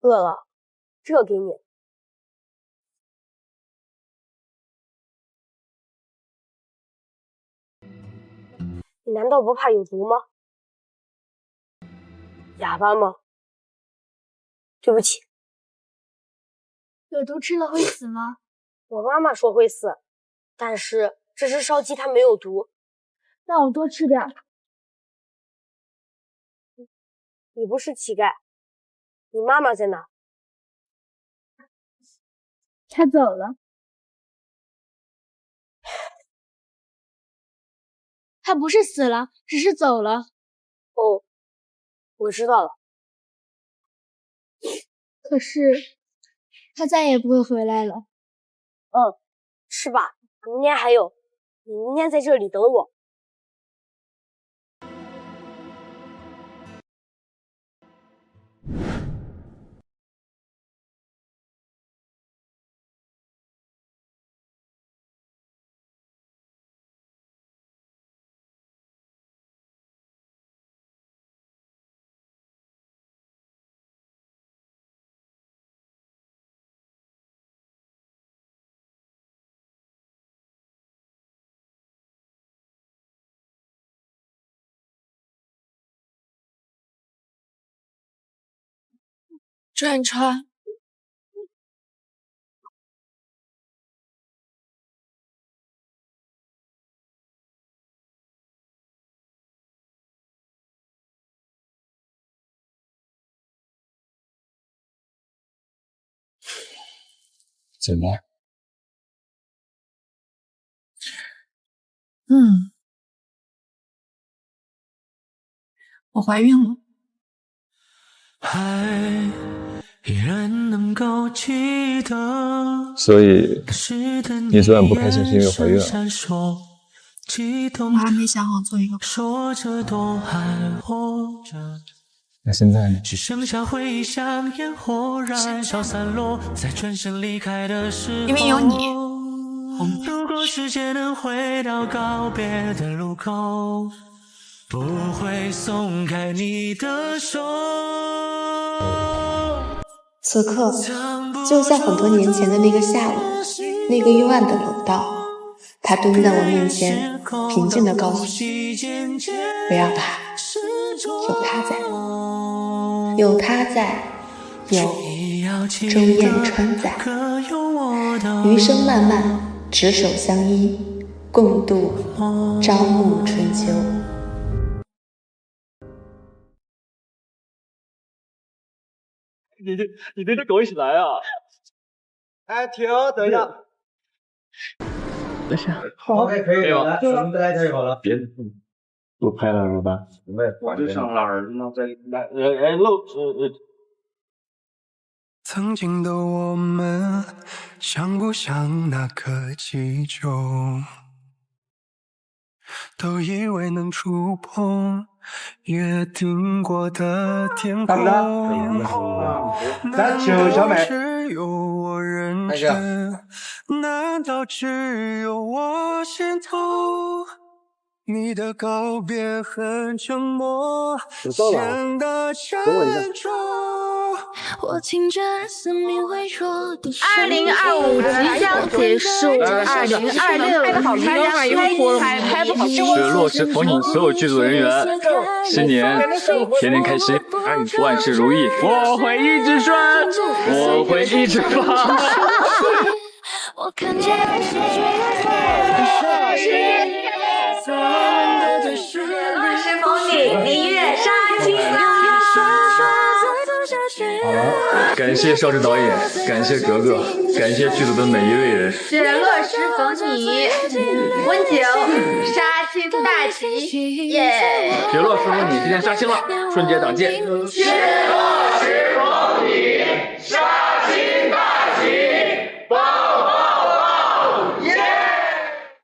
饿了，这给你。你难道不怕有毒吗？哑巴吗？对不起。有毒吃了会死吗？我妈妈说会死，但是这只烧鸡它没有毒。那我多吃点。你不是乞丐，你妈妈在哪？她走了。她不是死了，只是走了。哦，我知道了。可是她再也不会回来了。是吧？明天还有，你明天在这里等我。转川，怎么？我怀孕了。所以你昨晚不开心是因为怀孕了？我还没想好做一个。那现在呢？现在，因为有你，如果时间能回到告别的路口，不会松开你的手。此刻，就像很多年前的那个下午，那个幽暗的楼道，他蹲在我面前，平静地告诉我：不要怕，有他在，有他在，有周彦川在。余生漫漫，执手相依，共度朝暮春秋。你跟着狗一起来啊！哎，停，等一下。没事。好，可以，来，我们再来一下就好了。别多拍了是吧？我这上哪儿呢？再来，曾经的我们，像不像那颗气球？都以为能触碰约定过的天空。来，请小美。只有我认真，难道只有我心痛？你的告别很沉默，显得沉重。我听着生命会说的2025即将结束，2026开不好。雪落时逢你所有剧组人员，新年天天开心，万事如意。我会一直顺，我会一直放。我看见是逢你，明月杀青啊！感谢邵志导演，感谢格格，感谢剧组的每一位人。雪落时逢你，温酒杀青大吉，耶！雪落时逢你，今天杀青了，春节档见。雪落时逢你。